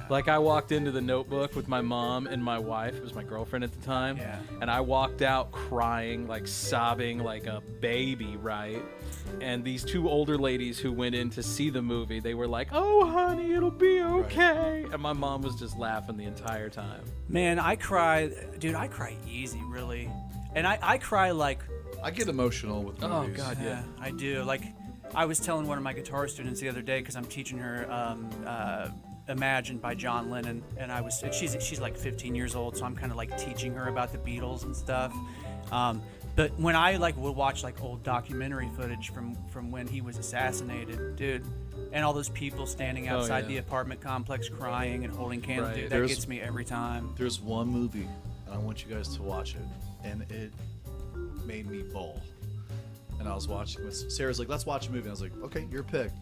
Like I walked into the Notebook with my mom and my wife. It was my girlfriend at the time. Yeah. And I walked out crying, like sobbing like a baby, right? And these 2 older ladies who went in to see the movie, they were like, "Oh, honey, it'll be okay." And my mom was just laughing the entire time. Man, I cry, dude. I cry easy, really, and I cry like. I get emotional with Oh, movies. God. Yeah, I do. Like, I was telling one of my guitar students the other day because I'm teaching her "Imagine" by John Lennon, and she's like 15 years old, so I'm kind of like teaching her about the Beatles and stuff. But when I like would watch like old documentary footage from when he was assassinated, dude, and all those people standing outside yeah. the apartment complex crying and holding candles, Right. dude, that There's- gets me every time. There's one movie, and I want you guys to watch it, and it made me bawl. And I was watching with Sarah's like, "Let's watch a movie." And I was like, "Okay, your pick."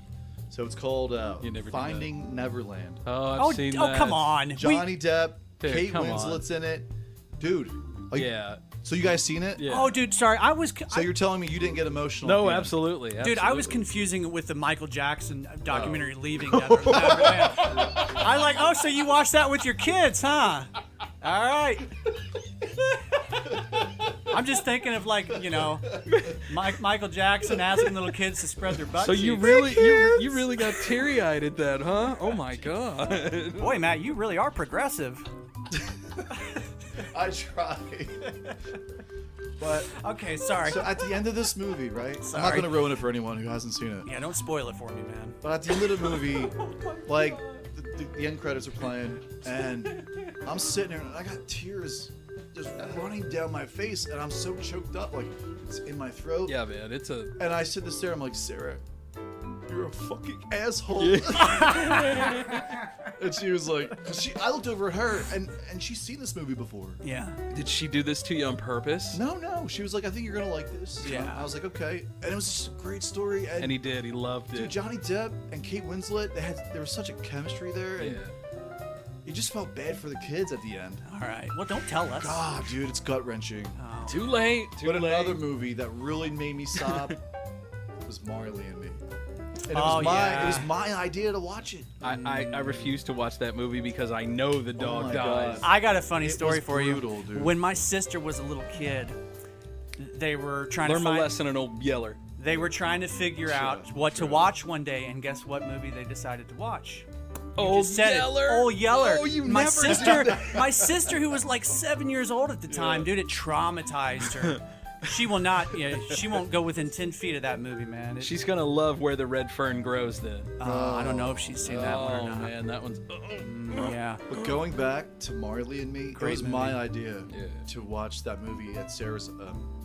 So it's called You never do Finding Neverland. Oh, I've seen that. Come on, Johnny Depp, Dude, Kate come on. Winslet's in it, dude. Like, Yeah. So you guys seen it? Yeah. Oh, dude, sorry, I was. So you're telling me you didn't get emotional? No, at the end? absolutely. Dude, I was absolutely. confusing it with the Michael Jackson documentary Leaving Neverland. I like, oh, so you watched that with your kids, huh? All right. I'm just thinking of like, Michael Jackson asking little kids to spread their butt So you cheeks. really, you really got teary-eyed at that, huh? Oh my god. Boy, Matt, you really are progressive. I try. But Okay, sorry. so at the end of this movie, right? I'm not Sorry. gonna ruin it for anyone who hasn't seen it. Yeah, don't spoil it for me, man. But at the end of the movie, like the end credits are playing, and I'm sitting there and I got tears just running down my face, and I'm so choked up, like it's in my throat. Yeah, man, it's a. And I said to Sarah, I'm like, "Sarah, you're a fucking asshole." And she was like, I looked over at her, and she's seen this movie before. Yeah. Did she do this to you on purpose? No, she was like, "I think you're gonna like this." Yeah. I was like, "Okay," and it was just a great story. And he did. He loved Dude, it. Johnny Depp and Kate Winslet, there was such a chemistry there, and Yeah. you just felt bad for the kids at the end. All right. Well, don't tell us. God, dude, it's gut wrenching. Too late. Too But late. another movie that really made me sob was Marley and Me. And it Oh, was yeah. it was my idea to watch it. I refuse to watch that movie because I know the dog my dies. God. I got a funny It story was for brutal, you. dude. When my sister was a little kid, they were trying Learn to my find. lesson, an old yeller. They were trying to figure out what to watch one day, and guess what movie they decided to watch? Old just said Yeller. it. Old Yeller. Oh, you my never sister, did that. my sister, who was like 7 years old at the time, dude, it traumatized her. She will not. She won't go within 10 feet of that movie, man. She's gonna love Where the Red Fern Grows then. I don't know if she's seen that one or Oh not. man, that one's. Yeah. But going back to Marley and Me, Great it was movie. my idea Yeah. to watch that movie at Sarah's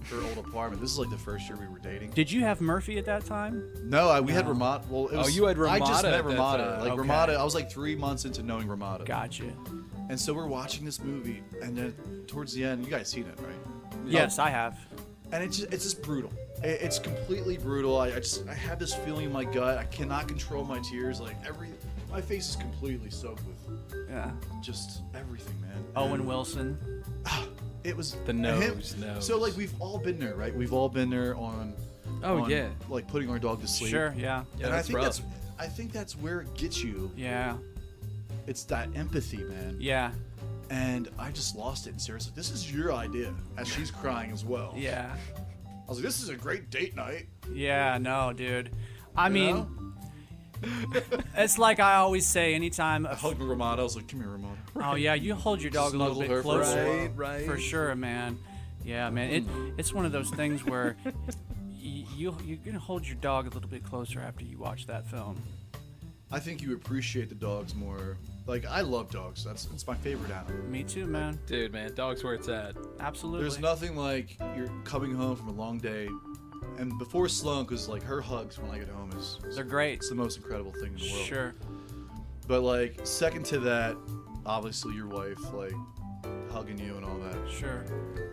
her old apartment. This is like the first year we were dating. Did you have Murphy at that time? No, we had Ramada. Well, it was, you had I just Ramada met at that Ramada. time. Like Okay. Ramada, I was like 3 months into knowing Ramada. Gotcha. And so we're watching this movie, and then towards the end, you guys seen it, right? Yes, I have. And it's just brutal. It's completely brutal. I have this feeling in my gut. I cannot control my tears. Like my face is completely soaked with Yeah. just everything, man. Owen Wilson. It was The him. nose. So like we've all been there, right? We've all been there on. Oh, on, yeah. Like putting our dog to sleep. Sure. Yeah. Yeah, And that's rough. I think that's where it gets you. Yeah. It's that empathy, man. Yeah. And I just lost it. And Sarah's like, "This is your idea," as she's crying as well. Yeah. I was like, "This is a great date night." Yeah. No, dude. I You mean, know? it's like I always say. Anytime. I hugged Ramada. I was like, "Come here, Ramada." Oh yeah, you hold your dog a little Snuggle bit her for a closer. while. Right. For sure, man. Yeah, man. It's one of those things where you're gonna hold your dog a little bit closer after you watch that film. I think you appreciate the dogs more. Like I love dogs. It's my favorite animal. Me too, man. Dude, man, dog's where it's at. Absolutely. There's nothing like you're coming home from a long day, and before Sloan, because like her hugs when I get home is They're great. it's the most incredible thing in the world. Sure. But like second to that, obviously your wife like hugging you and all that. Sure.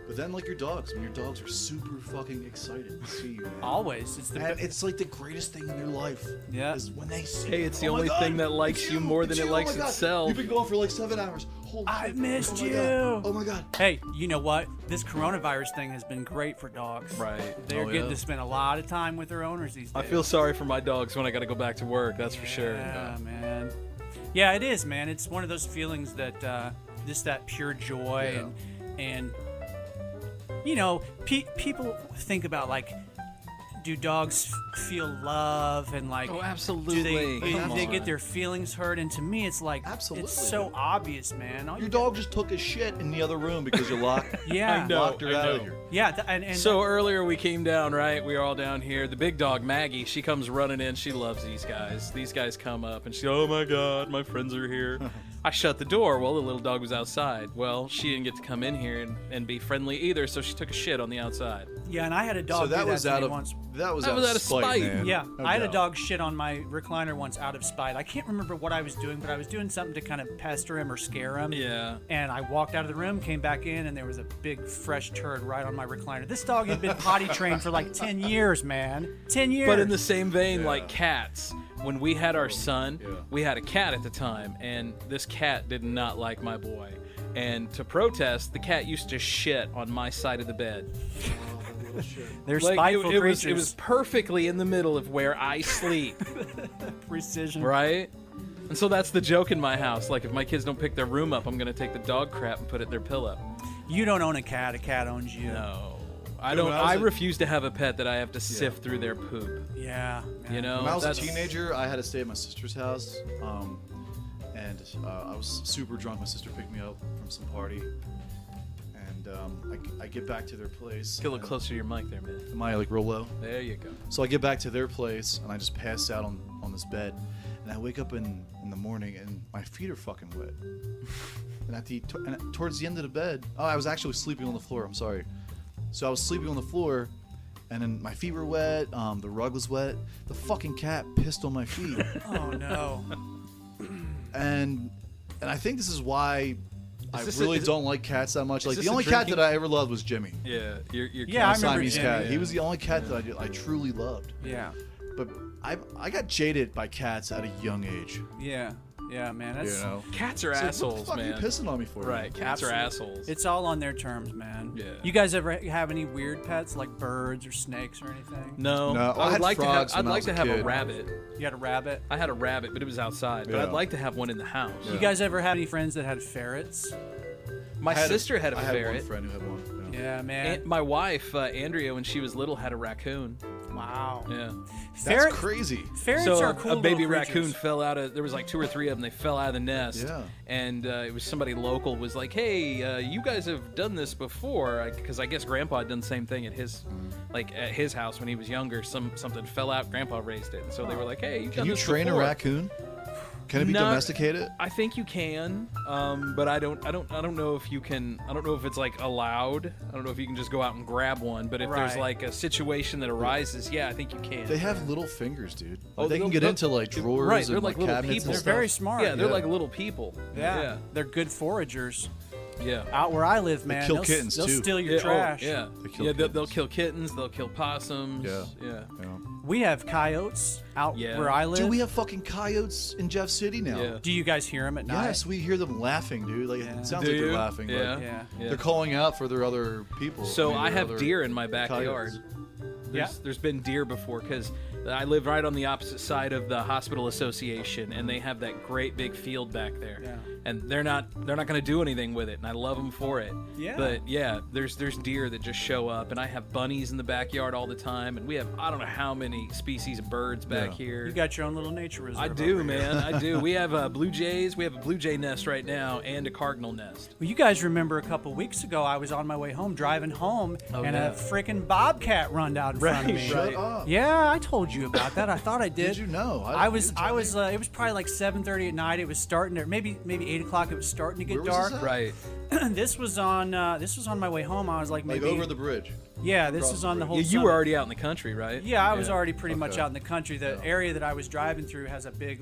But then like your dogs, when your dogs are super fucking excited to see you, man. Always. It's the And it's like the greatest thing in your life. Yeah. Is when they see. Hey, it's the "Oh my only God, thing that likes it's you more than it's it you, likes oh my God, itself." You've been going for like 7 hours. Holy I shit. missed oh my you. God. Oh my God. Hey, you know what? This coronavirus thing has been great for dogs. Right. They're Oh, getting yeah. to spend a lot of time with their owners these days. I feel sorry for my dogs when I got to go back to work. That's for sure. Yeah, man. Yeah, it is, man. It's one of those feelings that just that pure joy and you know, people think about like, do dogs feel love and like, Oh, do absolutely. they Come get on. their feelings hurt? And to me, it's like, Absolutely. it's so obvious, man. All Your you- dog just took a shit in the other room because you locked, Yeah. I know. locked her I out know. of here. Yeah, and So earlier we came down, right? We were all down here. The big dog, Maggie, she comes running in. She loves these guys. These guys come up and she, "Oh my God, my friends are here." I shut the door. Well, the little dog was outside. Well, she didn't get to come in here and be friendly either, so she took a shit on the outside. yeah, and I had a dog. So that do was to out me of once. that was That out was of out of spite, spite. man. Yeah, No I had a doubt. dog shit on my recliner once out of spite. I can't remember what I was doing, but I was doing something to kind of pester him or scare him. Yeah. And I walked out of the room, came back in, and there was a big fresh turd right on my recliner. This dog had been potty trained for like 10 years, man. 10 years. But in the same vein, Yeah. like cats, when we had our son, Yeah. we had a cat at the time, and this cat did not like my boy. And to protest, the cat used to shit on my side of the bed. They're Like spiteful it was creatures. perfectly in the middle of where I sleep, Precision. right? And so that's the joke in my house. Like if my kids don't pick their room up, I'm gonna take the dog crap and put it in their pillow. You don't own a cat. A cat owns you. No, I Dude, don't. when I was I a- refuse to have a pet that I have to sift through their poop. Yeah. man. You know, When I was a That's- teenager, I had to stay at my sister's house, and I was super drunk. My sister picked me up from some party, and I get back to their place. Get a little and- closer to your mic there, man. Am I like real low? There you go. So I get back to their place, and I just pass out on this bed, and I wake up in the morning, and my feet are fucking wet. And towards the end of the bed, I was actually sleeping on the floor. I'm sorry. So I was sleeping on the floor, and then my feet were wet. The rug was wet. The fucking cat pissed on my feet, Oh no. and I think this is why I this really is- don't like cats that much. Like this the a only cat drinking- that I ever loved was Jimmy. Yeah, your Yeah, My I remember Siamese Jimmy, cat. yeah. He was the only cat that I truly loved. Yeah. But I got jaded by cats at a young age. Yeah. Yeah, man. That's You know. Cats are It's like, assholes, what the fuck man. are you pissing on me for? Right, cats are assholes. It's all on their terms, man. Yeah. You guys ever have any weird pets like birds or snakes or anything? no, No, I I would had like to have. frogs I'd when I like was to a have a kid. rabbit. You got a rabbit? I had a rabbit, but it was outside. But Yeah. I'd like to have one in the house. You guys ever had any friends that had ferrets? My sister had a I had ferret. one friend who had one. Yeah. Yeah, man. And my wife, Andrea, when she was little, had a raccoon. Wow. Yeah. That's crazy. Ferrets So are cool a baby little creatures. raccoon fell out of. There was like 2 or 3 of them. They fell out of the nest. Yeah. And it was somebody local was like, "Hey, you guys have done this before?" Because I guess Grandpa had done the same thing at his, like at his house when he was younger. Something fell out. Grandpa raised it, and so they were like, "Hey, you've Can done you this train before." a raccoon? Can it be Not- domesticated? I think you can, but I don't know if you can. I don't know if it's like allowed. I don't know if you can just go out and grab one. But if there's Right. like a situation that arises, yeah, I think you can. They have little fingers, dude. Oh, Like, they can they'll- get they'll- into like drawers right, they're and like little cabinets people. and They're stuff. very smart. Yeah, they're Yeah. like little people. Yeah. They're good foragers. Yeah. Out where I live, man, kill they'll, kittens, they'll too. steal your Yeah, trash. yeah. They kill Yeah, they'll kittens. kill kittens. They'll kill possums. Yeah. Yeah. Yeah. We have coyotes out Yeah. where I live. Dude, we have fucking coyotes in Jeff City now. Yeah. Do you guys hear them at night? Yes, we hear them laughing, dude. Like it sounds Do like they're you? laughing. Yeah. But Yeah. Yeah. they're calling out for their other people. So I their have other deer in my backyard. coyotes. There's been deer before because I live right on the opposite side of the hospital association, and they have that great big field back there. Yeah. And they're not going to do anything with it, and I love them for it. Yeah. But yeah, there's deer that just show up, and I have bunnies in the backyard all the time, and we have I don't know how many species of birds back Yeah. here. You got your own little nature reserve. I over do, here. man. I do. We have blue jays. We have a blue jay nest right now and a cardinal nest. Well, you guys remember a couple weeks ago, I was on my way home, driving home, Oh, and yeah. a freaking bobcat run out in front of me. Shut up. Yeah, I told you about that. I thought I did. Did you know? I was. It was probably like 7:30 at night. It was starting to maybe 8 o'clock. It was starting to get Where was dark. this at? Right. This was on my way home. I was like Like maybe over the bridge. yeah. This across is the on the bridge. whole. You summit. were already out in the country, right? Yeah, I was already pretty much Okay. out in the country. The area that I was driving through has a big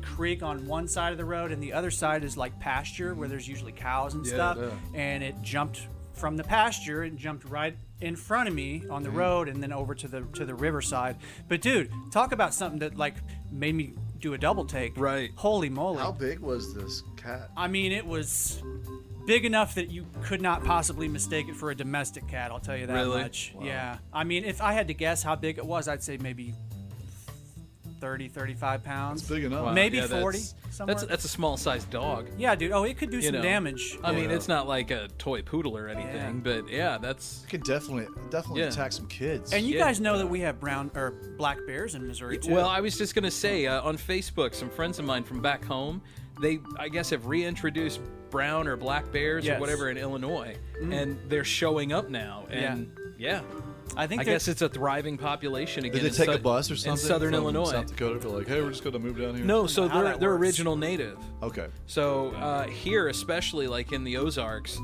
creek on one side of the road, and the other side is like pasture where there's usually cows and stuff. yeah. And it jumped from the pasture and jumped right in front of me on the road, and then over to the riverside. But dude, talk about something that like made me do a double take. Right. Holy moly! How big was this cat? I mean, it was big enough that you could not possibly mistake it for a domestic cat. I'll tell you that Really? much. Yeah. I mean, if I had to guess how big it was, I'd say maybe 30, 35 pounds. It's big enough. Maybe Yeah, 40 That's somewhere. that's a small sized dog. Yeah, dude. Oh, it could do You some know. damage. I mean, Yeah. it's not like a toy poodle or anything, but yeah, that's It could definitely Yeah. attack some kids. And you Yeah. guys know that we have brown or black bears in Missouri too. well. I was just gonna say on Facebook, some friends of mine from back home, they I guess have reintroduced brown or black bears Yes. or whatever in Illinois, and they're showing up now. And yeah, I think I guess it's a thriving population again. Did they in take a bus or something in Southern from Illinois? South Dakota? They're like, hey, we're just gonna move down here. No, so how that they're works. original native. Okay. So here, especially like in the Ozarks,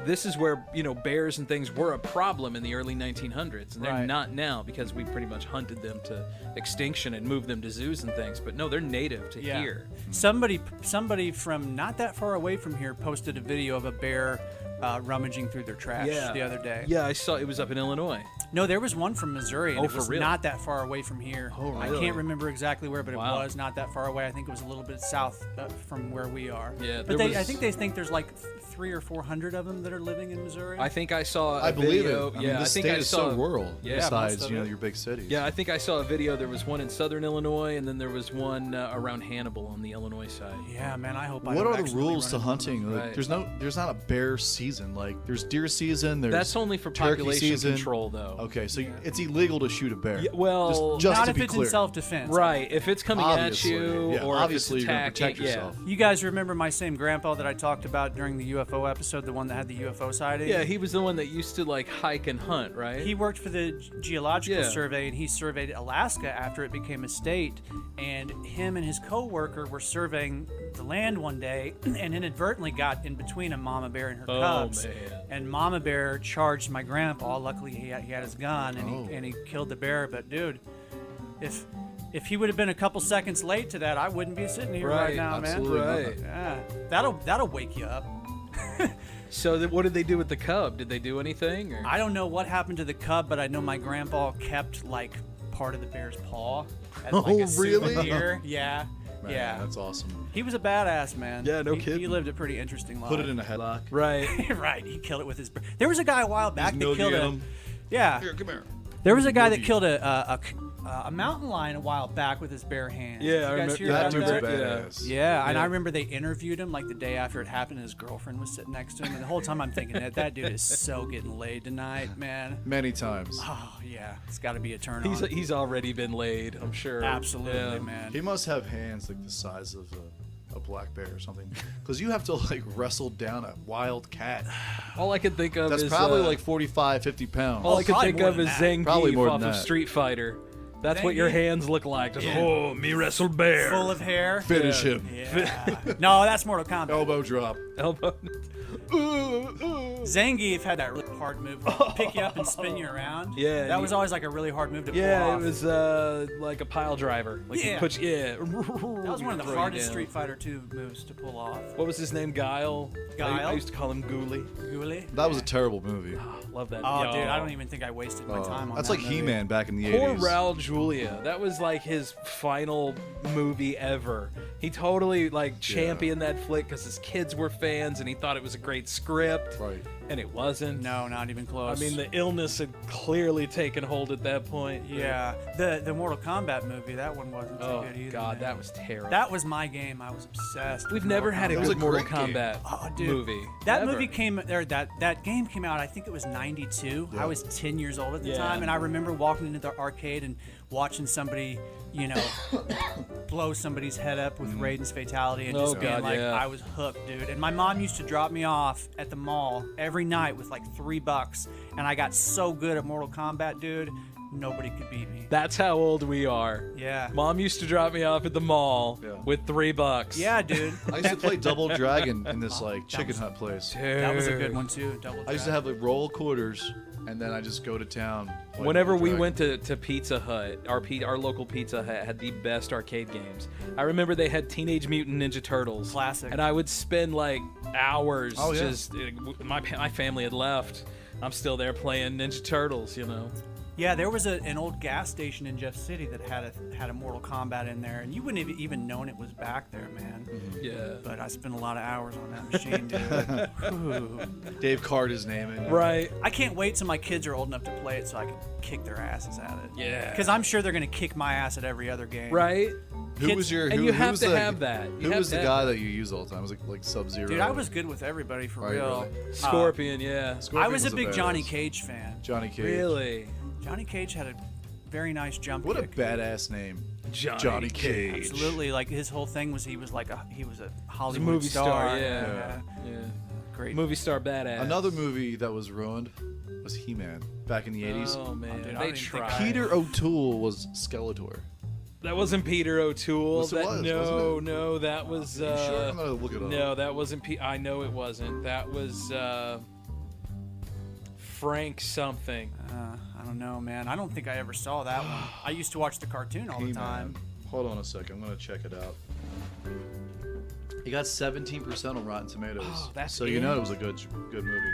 this is where bears and things were a problem in the early 1900s, and they're Right. not now because we pretty much hunted them to extinction and moved them to zoos and things. But no, they're native to yeah. here. Somebody from not that far away from here posted a video of a bear rummaging through their trash the other day. Yeah, I saw it was up in Illinois. No, there was one from Missouri, and Oh, it for was real? not that far away from here. Oh, I really? can't remember exactly where, but Wow. it was not that far away. I think it was a little bit south from where we are. Yeah, but there I was- think they think there's like 300 or 400 of them that are living in Missouri. I think I saw. I believe video. it. I Yeah, mean, I this think state I is saw. so rural. Yeah, besides, most of your it. big cities. Yeah, I think I saw a video. There was one in Southern Illinois, and then there was one around Hannibal on the Illinois side. yeah, man. I hope. I What don't are the accidentally rules to run into hunting? Like, Right. there's not a bear season. Like, there's deer season. There's That's only for turkey population season. control, though. Okay, so it's illegal to shoot a bear. Yeah, well, just Not to if be it's clear. in self-defense. Right. If it's coming Obviously, at you, yeah, or obviously if you're it's gonna attacking, protect yourself. You guys remember my same grandpa that I talked about during the UFO episode, the one that had the UFO sighting? Yeah, he was the one that used to like hike and hunt, right? He worked for the Geological Yeah. Survey, and he surveyed Alaska after it became a state. And him and his co-worker were surveying the land one day, and inadvertently got in between a mama bear and her Oh, cubs. man. And mama bear charged my grandpa. Luckily, he had his gun, and he killed the bear. But dude, if he would have been a couple seconds late to that, I wouldn't be sitting here right, Right, now, absolutely man. Right. Yeah, that'll wake you up. So what did they do with the cub? Did they do anything? Or? I don't know what happened to the cub, but I know my grandpa kept like part of the bear's paw as like Oh, a really? souvenir. Yeah, Man, yeah. that's awesome. He was a badass, man. Yeah, no He kidding. lived a pretty interesting life. Put it in a headlock. Right. Right, he killed it with his. There was a guy a while back that noogie killed at a. him. Yeah, Here, come here. there was a guy that noogie. killed a mountain lion a while back with his bare hands. Yeah, I You guys remember hear That about dude's a that? badass. Yeah, and I remember they interviewed him like the day after it happened, and his girlfriend was sitting next to him, and the whole time I'm thinking that dude is so getting laid tonight, man. Many times. Oh yeah, it's got to be a turn on. He's already been laid, I'm sure. Absolutely, Yeah. man. He must have hands like the size of a black bear or something. Because you have to like wrestle down a wild cat. All I could think of That's is probably like 45, 50 pounds. all I could probably think more of than is that. Probably Zangief more off than of that. Street Fighter. That's what your Zangief? hands look like. Just, oh, me wrestle bear. Full of hair. Finish him. Yeah. No, that's Mortal Kombat. Elbow drop. elbow. Zangief had that really hard move, to pick you up and spin you around. Yeah, that and was he- always like a really hard move to pull Yeah, off. it was like a pile driver. Like he Yeah. puts, yeah. That was one of the hardest Street Fighter 2 moves to pull off. What was his name? Guile. Guile? I used to call him Ghoulie. Ghoulie? That was a terrible movie. Love that. Oh, Yo. dude, I don't even think I wasted my time on That's that like movie. He-Man back in the Poor 80s. Raul Julia. That was like his final movie ever. He totally like championed that flick because his kids were fans and he thought it was a great script. Right. And it wasn't. No, not even I close. mean, the illness had clearly taken hold at that point. yeah, the Mortal Kombat movie, that one wasn't too Oh good either. God, man. that was terrible. That was my game. I was obsessed. We've with never Mortal had a Kombat. was good a Mortal great game. Kombat Oh, dude. movie. That Ever. movie came there. That game came out. I think it was '92. I was 10 years old at the Yeah. time, and I remember walking into the arcade and watching somebody, blow somebody's head up with Raiden's fatality, and just Oh, being God, like, yeah. I was hooked, dude. And my mom used to drop me off at the mall every night with like $3, and I got so good at Mortal Kombat, dude. Nobody could beat me. That's how old we are. Yeah. Mom used to drop me off at the mall Yeah. with $3. Yeah, dude. I used to play Double Dragon in this like chicken hut place. That was a good one too. Double. I used to Dragon. have like roll quarters, and then I just go to town. play Whenever Double we Dragon. went to Pizza Hut, our local Pizza Hut had the best arcade games. I remember they had Teenage Mutant Ninja Turtles. Classic. And I would spend like hours Oh, yeah. just my family had left. I'm still there playing Ninja Turtles, Yeah, there was an old gas station in Jeff City that had a Mortal Kombat in there, and you wouldn't have even known it was back there, man. Yeah. But I spent a lot of hours on that machine, dude. Whew. Dave Carter's name in. Right. I can't wait till my kids are old enough to play it so I can kick their asses at it. Yeah. Because I'm sure they're gonna kick my ass at every other game. Right? Who Kids- was your? and Who, you who have was to the, have that. You Who have was to the have guy that you used all the time? Was it like Sub-Zero? Dude, I was good with everybody for Right, real. really. Scorpion, yeah. I Scorpion was a big badass. Johnny Cage fan. Johnny Cage. Really? Johnny Cage had a very nice jump What a kick. badass name. Johnny Cage. Absolutely, like his whole thing was he was a Hollywood movie star, yeah. yeah. Yeah. Great. Movie star badass. Another movie that was ruined was He-Man back in the 80s. Oh man, dude, I they didn't think tried. Peter O'Toole was Skeletor. That wasn't Peter O'Toole. Yes, it That, was, no, wasn't it? no, that was. Are you sure? I'm gonna look it up. No, that wasn't. I know it wasn't. That was Frank something. I don't know, man. I don't think I ever saw that one. I used to watch the cartoon all the He-Man. time. Hold on a second. I'm gonna check it out. He got 17% on Rotten Tomatoes. Oh, that's so you know it? it was a good movie.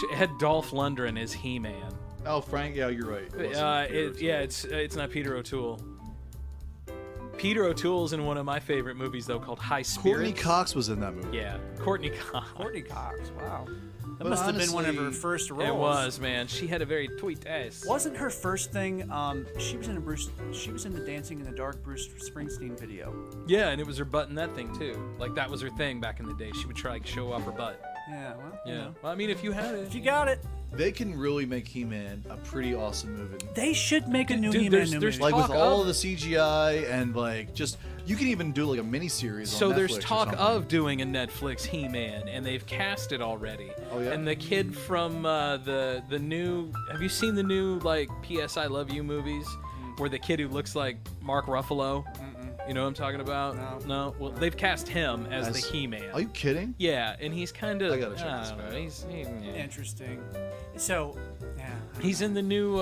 It had Dolph Lundgren as He-Man. Oh, Frank. Yeah, you're right. It wasn't Peter O'Toole. It's not Peter O'Toole. Peter O'Toole's in one of my favorite movies though, called High Courtney Spirits. Cox was in that movie. Yeah, Courtney Cox. Courtney Cox. Wow. That But must have been one of her honestly, first roles. It was, man. She had a very tweet ass. Wasn't her first thing? She was in the Dancing in the Dark Bruce Springsteen video. Yeah, and it was her butt in that thing too. Like that was her thing back in the day. She would try to show off her butt. Yeah. Well, Yeah. you know. Well, I mean, if you had it. If you got it, They can really make He-Man a pretty awesome movie. they should make a new Dude, He-Man there's- new there's movie. Like with talk all of- the CGI and like just you can even do like a mini series. So on there's Netflix or talk something. of doing a Netflix He-Man, and they've cast it already. Oh, yeah? And the kid from the new, have you seen the new like P.S. I Love You movies, where the kid who looks like Mark Ruffalo? You know what I'm talking about? No. Well, they've cast him as the He-Man. Are you kidding? Yeah, and he's kind of. I gotta check this don't know. out. Interesting. So, yeah. He's in the new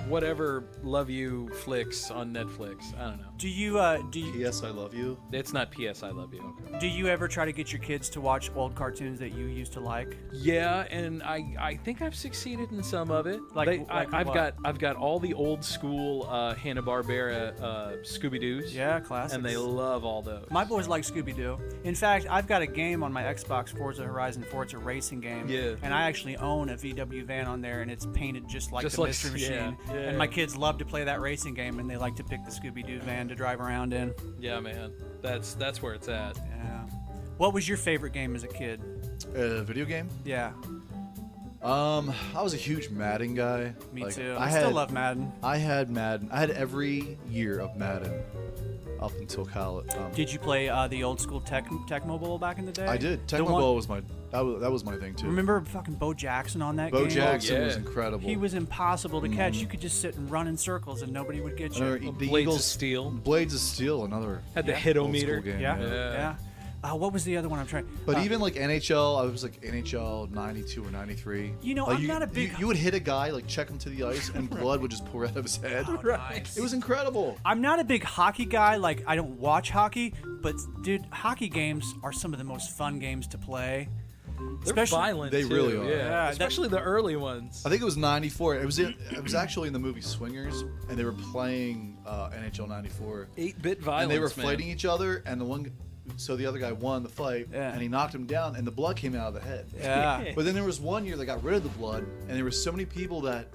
whatever Love You flicks on Netflix. I don't know. Do you Yes, I love you. It's not P.S. I Love You. do you ever try to get your kids to watch old cartoons that you used to like? Yeah, and I think I've succeeded in some of it. Like I've what? got all the old school Hanna-Barbera Scooby Doo's. Yeah, classics. And they love all those. My boys like Scooby-Doo. In fact, I've got a game on my Xbox, Forza Horizon 4. It's a racing game. Yeah. And I actually own a VW van on there, and it's painted just like Just the like- Mystery machine. Yeah, And my kids love to play that racing game, and they like to pick the Scooby-Doo van to drive around in. Yeah, man. That's where it's at. Yeah. What was your favorite game as a kid? Video game? Yeah, I was a huge Madden guy. me Like, too. I still love Madden. I had Madden. I had every year of Madden up until college. Did you play the old school Tecmo Bowl back in the day? I did. The Tecmo one- Bowl was that was my thing too. Remember fucking Bo Jackson on that Bo game? Jackson yeah. was incredible. He was impossible to catch. You could just sit and run in circles and nobody would get you. Another- the Blades of Eagles, Steel. Blades of Steel, another Had the Yeah. hit-o-meter. old school game. Yeah, Yeah. yeah. What was the other one I'm trying? But even like NHL, I was like NHL 92 or 93. You know, Like, I'm not a big- You would hit a guy, like check him to the ice, and blood would just pour out of his head. Nice. It was incredible. I'm not a big hockey guy. Like, I don't watch hockey, but dude, hockey games are some of the most fun games to play. They're violent. They too, really are. Yeah, Yeah, that- especially the early ones. I think it was 94. It was actually in the movie Swingers, and they were playing NHL 94. 8-bit violence. And they were man. fighting each other, and the other guy won the fight, Yeah. and he knocked him down, and the blood came out of the head. Yeah. But then there was one year they got rid of the blood, and there were so many people that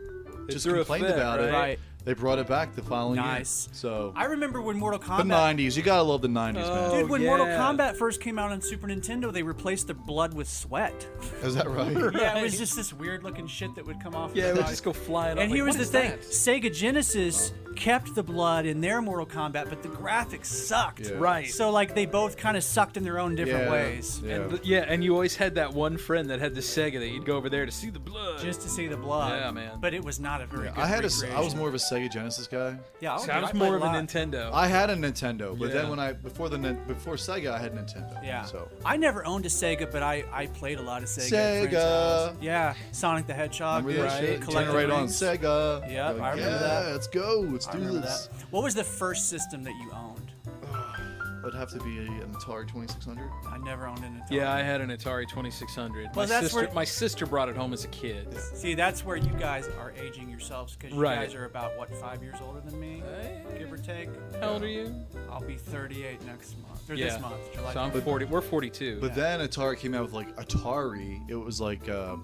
just threw a complained fit, about it. right? They brought it back the following Nice. year. So I remember when Mortal the Kombat. 90s, you gotta love the 90s, man. Oh, Dude, when Mortal yeah. Kombat first came out on Super Nintendo, they replaced the blood with sweat. Is that right? Yeah, it was just this weird looking shit that would come off. Yeah, the it would body. just go flying off. And like, here was what the is thing: that? Sega Genesis kept the blood in their Mortal Kombat, but the graphics sucked. Yeah. Right. So like they both kind of sucked in their own different Yeah. ways. Yeah. And and you always had that one friend that had the Sega that you'd go over there to see the blood. Just to see the blood. Yeah, man. But it was not a very good I was recreation. more of a Sega Genesis guy. Yeah, So okay, I was played more of a lot. Nintendo. I had a Nintendo, but Yeah. then before Sega, I had Nintendo. Yeah. So I never owned a Sega, but I played a lot of Sega. at friends' Sega. houses. Yeah. Sonic the Hedgehog. remember that Right. shit? Collect Turn right the on rings. Sega. Yep, Like, I remember yeah, that. let's go. Let's I do remember this. that. What was the first system that you owned? It'd have to be an Atari 2600. I never owned an Atari. Yeah, I had an Atari 2600. Well, that's where- My sister brought it home as a kid. See, that's where you guys are aging yourselves because you Right. guys are about, what, 5 years older than me? Give or take? How old are you? I'll be 38 next month. Or Yeah. this month, July. So I'm 5th. 40. We're 42. But then Atari came out with like Atari. It was like the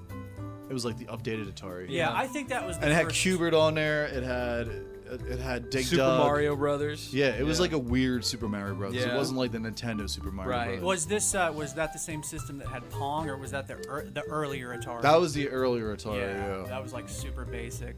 updated Atari. Yeah, I think that was the And it had first. Qbert on there. It had Dig Super Dug. Mario Brothers. Yeah, it was like a weird Super Mario Brothers. It Yeah. wasn't like the Nintendo Super Mario Right. Brothers. Was that the same system that had Pong, or was that the earlier Atari? That was the earlier Atari. yeah, Yeah. that was like super basic.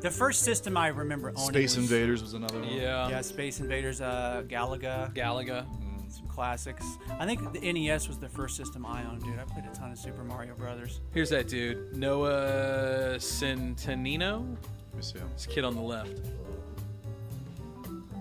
The first system I remember owning Space was, Invaders was another one. Yeah. Yeah, Space Invaders, Galaga, Galaga. some classics. I think the NES was the first system I owned, dude. I played a ton of Super Mario Brothers. Here's that dude, Noah Centineo. Let me see. This kid on the left.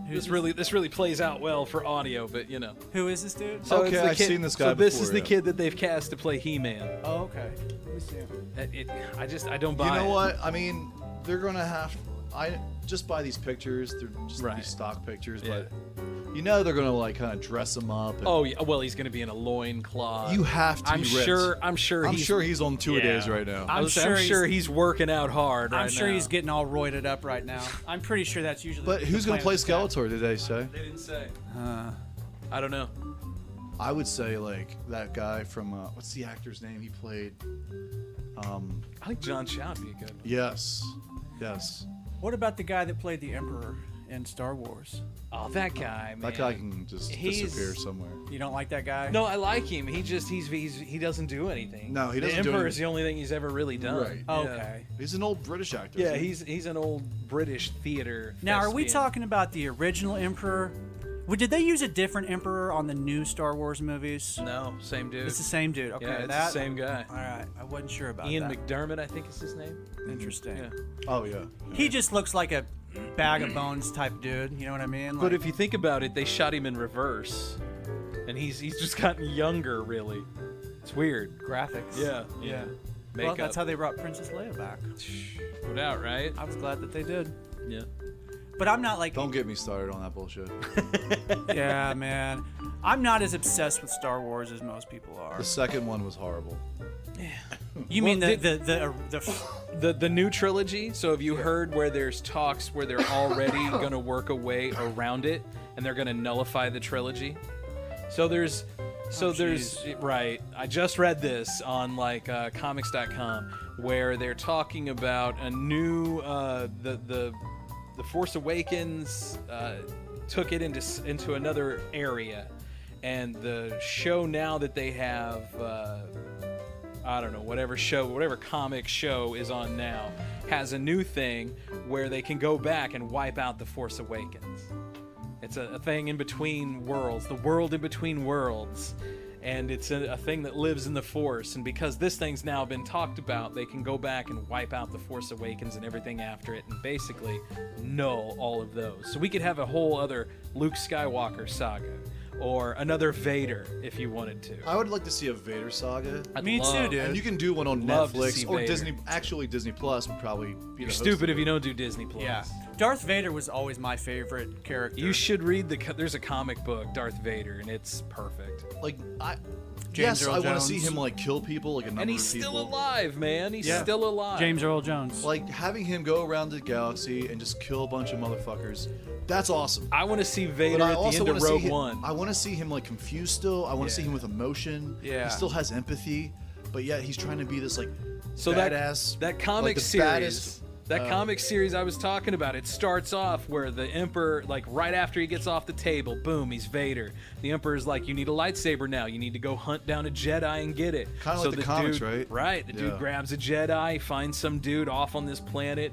Who's This really plays out well for audio, but you know. Who is this dude? So Okay, it's the I've kid- seen this guy So this before, is the yeah. kid that they've cast to play He-Man. Oh, okay. Let me see him. I don't buy You know it. what? I mean, they're gonna have. I just by these pictures. They're just Right. these stock pictures, Yeah. but you know they're gonna like kind of dress him up. And Oh yeah, well he's gonna be in a loincloth. you have to. I'm be ripped. sure. I'm sure he's on two-a-days Yeah. right now. I'm sure he's working out hard. I'm right sure now. he's getting all roided up right now. I'm pretty sure that's usually. But the who's gonna plan play of attack. Skeletor? Did they say? They didn't say. I don't know. I would say like that guy from what's the actor's name? He played. I think John Chow would be a good one. Yes. What about the guy that played the Emperor in Star Wars? Oh, that guy, man. That guy can just He's- disappear somewhere. You don't like that guy? No, I like him. He doesn't do anything. No, he doesn't The do Emperor is anything. the only thing he's ever really done. Right. Yeah. Okay. He's an old British actor. Yeah, isn't he? he's an old British theater. Now, are we thespian. talking about the original Emperor? Did they use a different Emperor on the new Star Wars movies? No, same dude. It's the same dude. Okay, yeah, it's that. the same guy. All right, I wasn't sure about Ian that. McDermott, I think is his name. Interesting. Yeah. Oh yeah. He just looks like a bag of bones type dude. You know what I mean? But Like, if you think about it, they shot him in reverse, and he's just gotten younger. Really, it's weird. graphics. Yeah, Yeah. Well, Makeup. that's how they brought Princess Leia back. No doubt, right? I was glad that they did. Yeah. But I'm not like, Don't get me started on that bullshit. yeah, man. I'm not as obsessed with Star Wars as most people are. The second one was horrible. You Well, mean The new trilogy. So have you heard where there's talks where they're already going to work a way around it, and they're going to nullify the trilogy? So there's right. I just read this on like comics.com. where they're talking about a new the Force Awakens took it into another area, and the show now that they have I don't know, whatever comic show is on now has a new thing where they can go back and wipe out the Force Awakens. It's a thing in between worlds, the world in between worlds. And it's a thing that lives in the Force. And because this thing's now been talked about, they can go back and wipe out the Force Awakens and everything after it and basically null all of those. So we could have a whole other Luke Skywalker saga. Or another Vader, if you wanted to. I would like to see a Vader saga. Me too, dude. And you can do one on Love to Netflix see or Vader. Disney. Actually, Disney Plus would probably be You're the stupid if you don't do Disney Plus. Yeah. Darth Vader was always my favorite character. You should read there's a comic book, Darth Vader, and it's perfect. Like James yes, Earl I want to Jones. see him like kill people, like a number And he's of people. still alive, man. He's Yeah. still alive. James Earl Jones. Like having him go around the galaxy and just kill a bunch of motherfuckers. That's awesome. I want to see Vader But I at the also end want of to see Rogue him, One. I want to see him like confused still. I want to see Yeah. him with emotion. Yeah. He still has empathy, but yet he's trying to be this like So badass. that comic like the series, baddest, that comic series I was talking about, it starts off where the Emperor, like right after he gets off the table, boom, he's Vader. The Emperor's like, you need a lightsaber now. You need to go hunt down a Jedi and get it. Kinda like the comics, right? Right. The dude Yeah. grabs a Jedi, finds some dude off on this planet.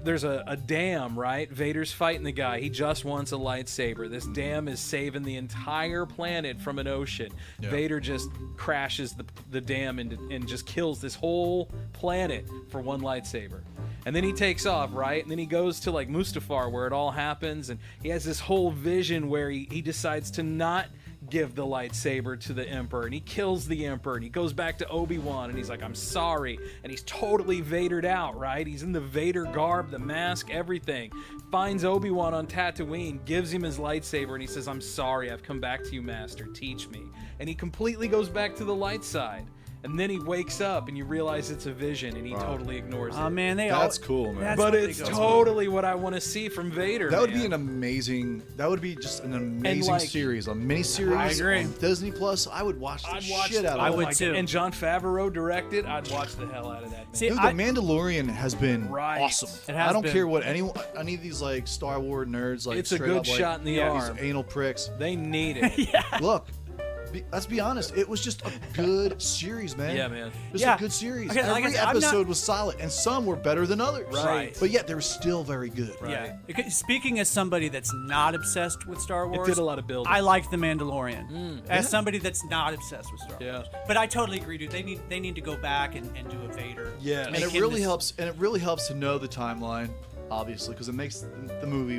There's a dam, right? Vader's fighting the guy. He just wants a lightsaber. This dam is saving the entire planet from an ocean. Yeah. Vader just crashes the dam and just kills this whole planet for one lightsaber. And then he takes off, right? And then he goes to like Mustafar where it all happens. And he has this whole vision where he decides to not give the lightsaber to the Emperor, and he kills the Emperor, and he goes back to Obi-Wan and he's like, I'm sorry, and he's totally Vadered out, right? He's in the Vader garb, the mask, everything. Finds Obi-Wan on Tatooine, gives him his lightsaber, and he says, I'm sorry, I've come back to you, Master, teach me. And he completely goes back to the light side. And then he wakes up and you realize it's a vision and he totally ignores it. Oh man, That's cool, man. But what they it's go totally what I want to see from Vader. That would man. be an amazing. That would be just an amazing like- series, a mini series. I agree. On Disney Plus. I would watch the shit out of I it. would my too. God. And John Favreau directed. I'd watch the hell out of that. Man. See, Dude, The Mandalorian has been Right. awesome. It has I don't been. care what any of these like Star Wars nerds like. It's a straight good up, like, shot in the arm. These anal pricks. They need it. Look, let's be honest. It was just a good series, man. Yeah, man. It was Yeah. a good series. Okay, like I Every said, I'm not- episode was solid, and some were better than others. Right. But yet they were still very good. Yeah. Okay, speaking as somebody that's not obsessed with Star Wars, did a lot of building. I liked The Mandalorian. As somebody that's not obsessed with Star Yeah. Wars. But I totally agree, dude. They need to go back and do a Vader. Yes. And Make it him really this- helps. And it really helps to know the timeline, obviously, because it makes the movie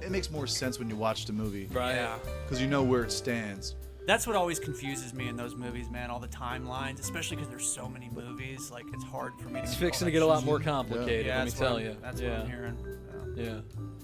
it makes more sense when you watch the movie, Right. Yeah. because you know where it stands. That's what always confuses me in those movies, man. All the timelines, especially because there's so many movies. Like it's hard for me to. It's keep all fixing that to get a lot shit. more complicated, Yeah, let me that's what tell I'm- you. That's yeah. what I'm hearing. Yeah. Yeah.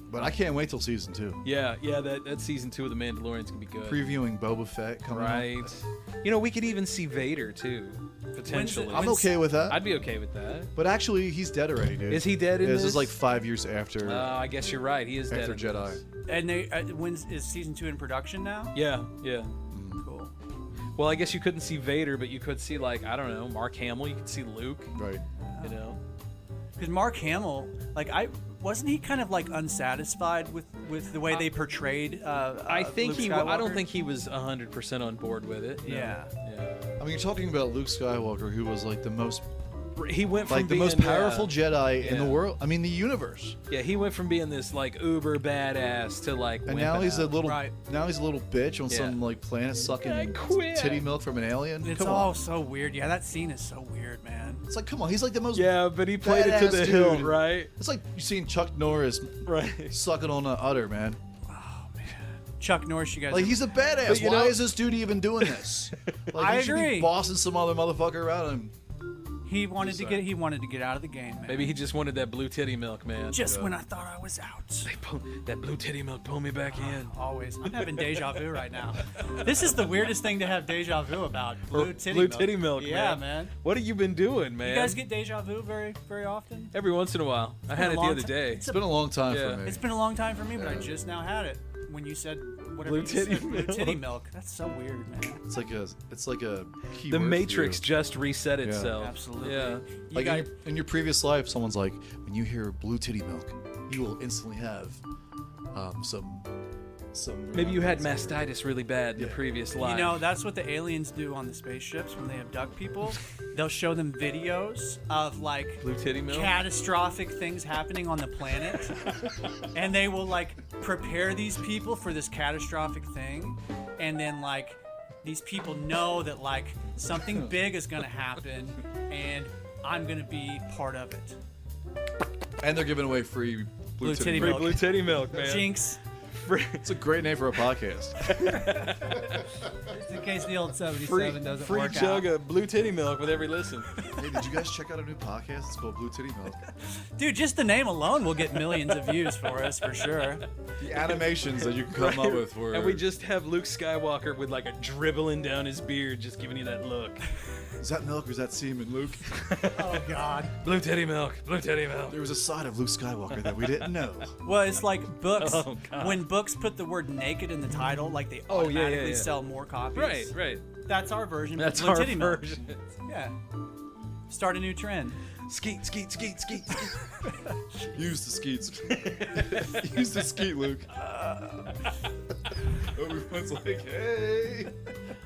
But I can't wait till season 2. Yeah, that season 2 of The Mandalorian's gonna be good. Previewing Boba Fett coming out. Right. You know, we could even see Vader too, potentially. I'm okay with that. I'd be okay with that. But actually, he's dead already, dude. Is he dead in This this? is like 5 years after I guess you're right. He is dead. after in Jedi. this. And they when is season 2 in production now? Yeah, yeah. Cool. Well, I guess you couldn't see Vader, but you could see like I don't know, Mark Hamill. You could see Luke. Right. You know. Because Mark Hamill, like wasn't he kind of like unsatisfied with the way they portrayed? I think Luke I don't Skywalker? think he was 100% on board with it. No. Yeah. Yeah. I mean, you're talking about Luke Skywalker, who was like the most He went from like the being most powerful Jedi in the yeah. world. I mean, the universe. Yeah, he went from being this like uber badass to like. And wimping now he's a out. little Right. now he's a little bitch on Yeah. some like planet sucking I quit. titty milk from an alien. It's Come all on. so weird. Yeah, that scene is so weird, man. It's like, come on, he's like the most Yeah, but he played it to badass the dude. hilt, right? It's like you seeing Chuck Norris Right. sucking on an udder, man. Chuck Norris, you guys. Like he's a badass. But you Why know- is this dude even doing this? Like, I he should agree. be bossing some other motherfucker around him. he wanted to get out of the game, man. Maybe he just wanted that blue titty milk, man. just when I thought I was out. That blue titty milk pulled me back in. Always. I'm having deja vu right now. This is the weirdest thing to have deja vu about. Blue titty milk. Yeah, man. What have you been doing, man? You guys get deja vu very, very often? Every once in a while. I had been a it the long other ti- day. It's been a long time Yeah. for me. It's been a long time for me, but I just now had it. when you said whatever Blue you titty said, blue milk. titty milk. That's so weird, man. It's like a key The word for Matrix you. just reset itself. Absolutely. Yeah. You Like guys, in your previous life, someone's like, when you hear blue titty milk, you will instantly have some. Maybe you had mastitis really bad in the Yeah. previous you life. know, that's what the aliens do on the spaceships when they abduct people. They'll show them videos of like Blue titty milk. catastrophic things happening on the planet, and they will like prepare these people for this catastrophic thing, and then like these people know that like something big is gonna happen, and I'm gonna be part of it. And they're giving away free blue titty titty Free milk. milk. blue titty milk, man. Jinx. It's a great name for a podcast. Just in case the old 77 Free, doesn't free work jug out. of blue titty milk with every listen. Hey, did you guys check out a new podcast? It's called Blue Titty Milk. Dude, just the name alone will get millions of views for us for sure. The animations that you can come up with were. And we just have Luke Skywalker with like a dribbling down his beard, just giving you that look. Is that milk or is that semen, Luke? Oh God. Blue titty milk, blue titty milk. There was a side of Luke Skywalker that we didn't know. Well, it's like books. Oh, God. When books put the word naked in the title, like they Oh, yeah, automatically yeah. sell more copies. Right, right. That's our version. but That's blue our titty milk. version. Yeah. Start a new trend. Skeet, skeet, skeet, skeet, skeet. Use the skeets. Use the skeet, Luke. Everyone's like, hey.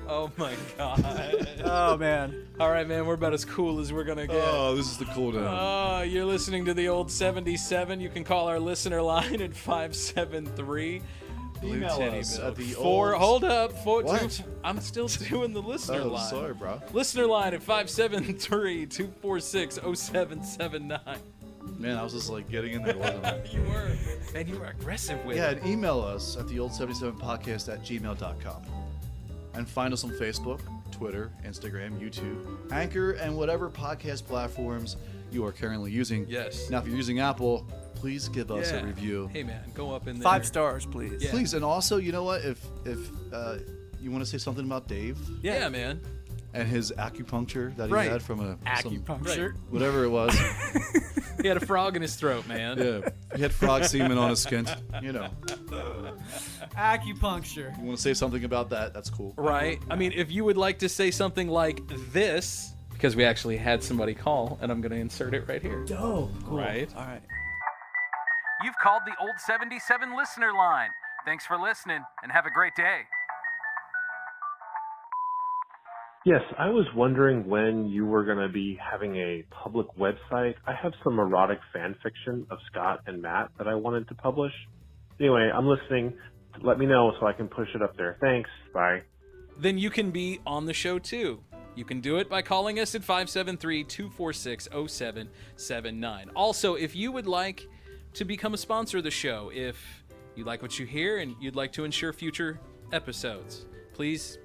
Oh my God. Oh man. All right, man, we're about as cool as we're gonna get. Oh, this is the cool down. You're listening to the old 77. You can call our listener line at 573. Blue Email titty us milk. at the Four. old- Hold up. What? I'm still doing the listener Oh, line. sorry, bro. Listener line at 573-246-0779. Man, I was just like getting in there, wasn't I? You were. Man, you were aggressive with Yeah, it. and email us at the old77podcast@gmail.com. And find us on Facebook, Twitter, Instagram, YouTube, Anchor, and whatever podcast platforms you are currently using. Yes. Now, if you're using Apple, please give us Yeah. a review. Hey, man, go up in there. 5 stars, please. Yeah. Please, and also, you know what? If you want to say something about Dave Yeah, man. and his acupuncture that he Right. had from some, Acupuncture. whatever it was. He had a frog in his throat, man. Yeah, he had frog semen on his skin. You know, Acupuncture. you want to say something about that? That's cool. Right? I mean, if you would like to say something like this, because we actually had somebody call, and I'm going to insert it right here. Oh, cool. Right. All right. You've called the old 77 listener line. Thanks for listening, and have a great day. Yes, I was wondering when you were going to be having a public website. I have some erotic fan fiction of Scott and Matt that I wanted to publish. Anyway, I'm listening. Let me know so I can push it up there. Thanks. Bye. Then you can be on the show too. You can do it by calling us at 573-246-0779. Also, if you would like to become a sponsor of the show, if you like what you hear and you'd like to ensure future episodes, please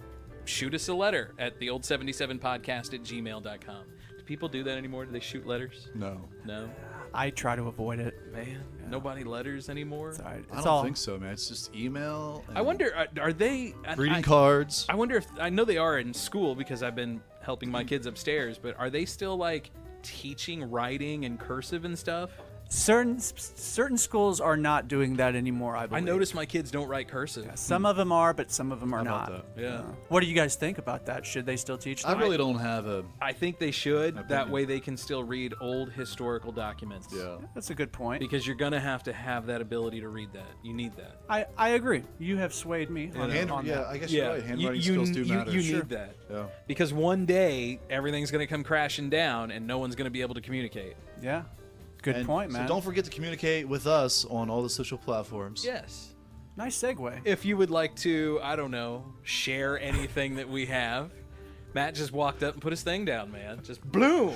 shoot us a letter at theold77podcast@gmail.com. Do people do that anymore? Do they shoot letters? No, No? I try to avoid it. Man, nobody letters anymore? It's all right. I It's don't all think so, man. It's just email. I wonder, are they... Greeting cards. I wonder if... I know they are in school because I've been helping my kids upstairs, but are they still, like, teaching writing and cursive and stuff? certain schools are not doing that anymore. I I believe. noticed my kids don't write cursive. Some of them are, but some of them are How not. about that? Yeah. What do you guys think about that? Should they still teach I that? really don't have a. I think they should. That Opinion. way they can still read old historical documents. Yeah. That's a good point. Because you're going to have that ability to read that. You need that. I agree. You have swayed me on, Hand, on yeah, that. I guess you're right. Handwriting skills do matter. You Sure. need that. Yeah. Because one day, everything's going to come crashing down and no one's going to be able to communicate. Yeah. Good And point, man. So don't forget to communicate with us on all the social platforms. Yes. Nice segue. If you would like to, I don't know, share anything that we have. Matt just walked up and put his thing down, man. Just bloom.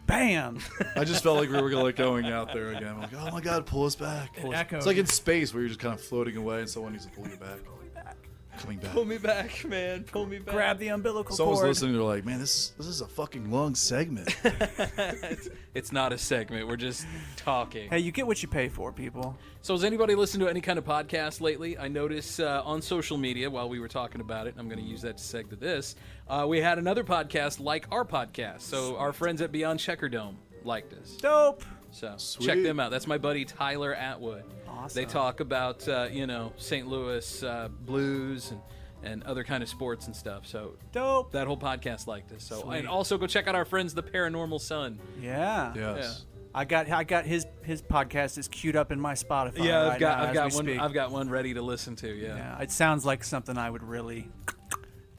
Bam. I just felt like we were like going out there again. I'm like, oh my god, pull us back. It echoed. It's like in space where you're just kind of floating away and someone needs to pull you back. Coming back. Pull me back, man. Pull me back. Grab the umbilical Someone's cord. listening. They're like, man, this is a fucking long segment. It's not a segment. We're just talking. Hey, you get what you pay for, people. So has anybody listened to any kind of podcast lately? I noticed on social media while we were talking about it, I'm going to use that to seg to this, we had another podcast like our podcast. So our friends at Beyond Checkerdome liked us. Dope. So Sweet. check them out. That's my buddy Tyler Atwood. Awesome. They talk about St. Louis blues and other kind of sports and stuff. So Dope. that whole podcast like this. So Sweet. and also go check out our friends the Paranormal Sun. Yeah. Yes. I got his podcast is queued up in my Spotify. Yeah, right now I've got as we one. speak. I've got one ready to listen to. Yeah. Yeah, it sounds like something I would really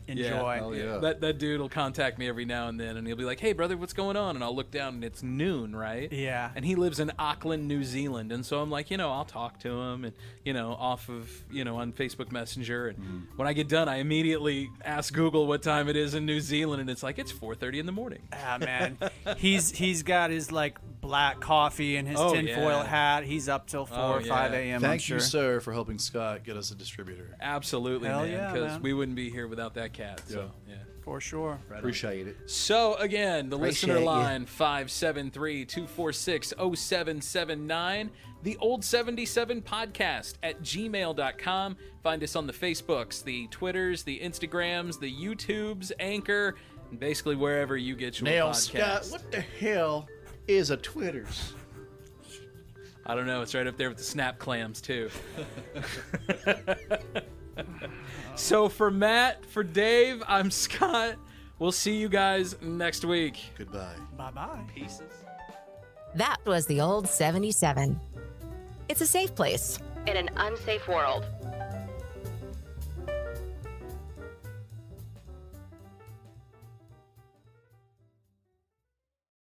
enjoy. hell yeah. That dude will contact me every now and then, and he'll be like, "Hey, brother, what's going on?" And I'll look down, and it's noon, right? Yeah. And he lives in Auckland, New Zealand, and so I'm like, I'll talk to him, and off of on Facebook Messenger, and when I get done, I immediately ask Google what time it is in New Zealand, and it's like it's 4:30 in the morning. Ah, man, he's got his like black coffee and his Oh, tinfoil yeah. hat. He's up till 4 or 5 yeah. a.m. I'm Thank sure. you, sir, for helping Scott get us a distributor. Absolutely, Hell man, yeah, because man. we wouldn't be here without that cat. So yeah. For sure. Appreciate it. So again, the listener Appreciate you. line 573-246-0779, the old 77 podcast at gmail.com. Find us on the Facebooks, the Twitters, the Instagrams, the YouTubes, Anchor, and basically wherever you get your Now, podcasts. Scott, what the hell is a Twitters? I don't know, it's right up there with the snap clams too. So for Matt, for Dave, I'm Scott. We'll see you guys next week. Goodbye. Bye-bye. Pieces. That was the old 77. It's a safe place in an unsafe world.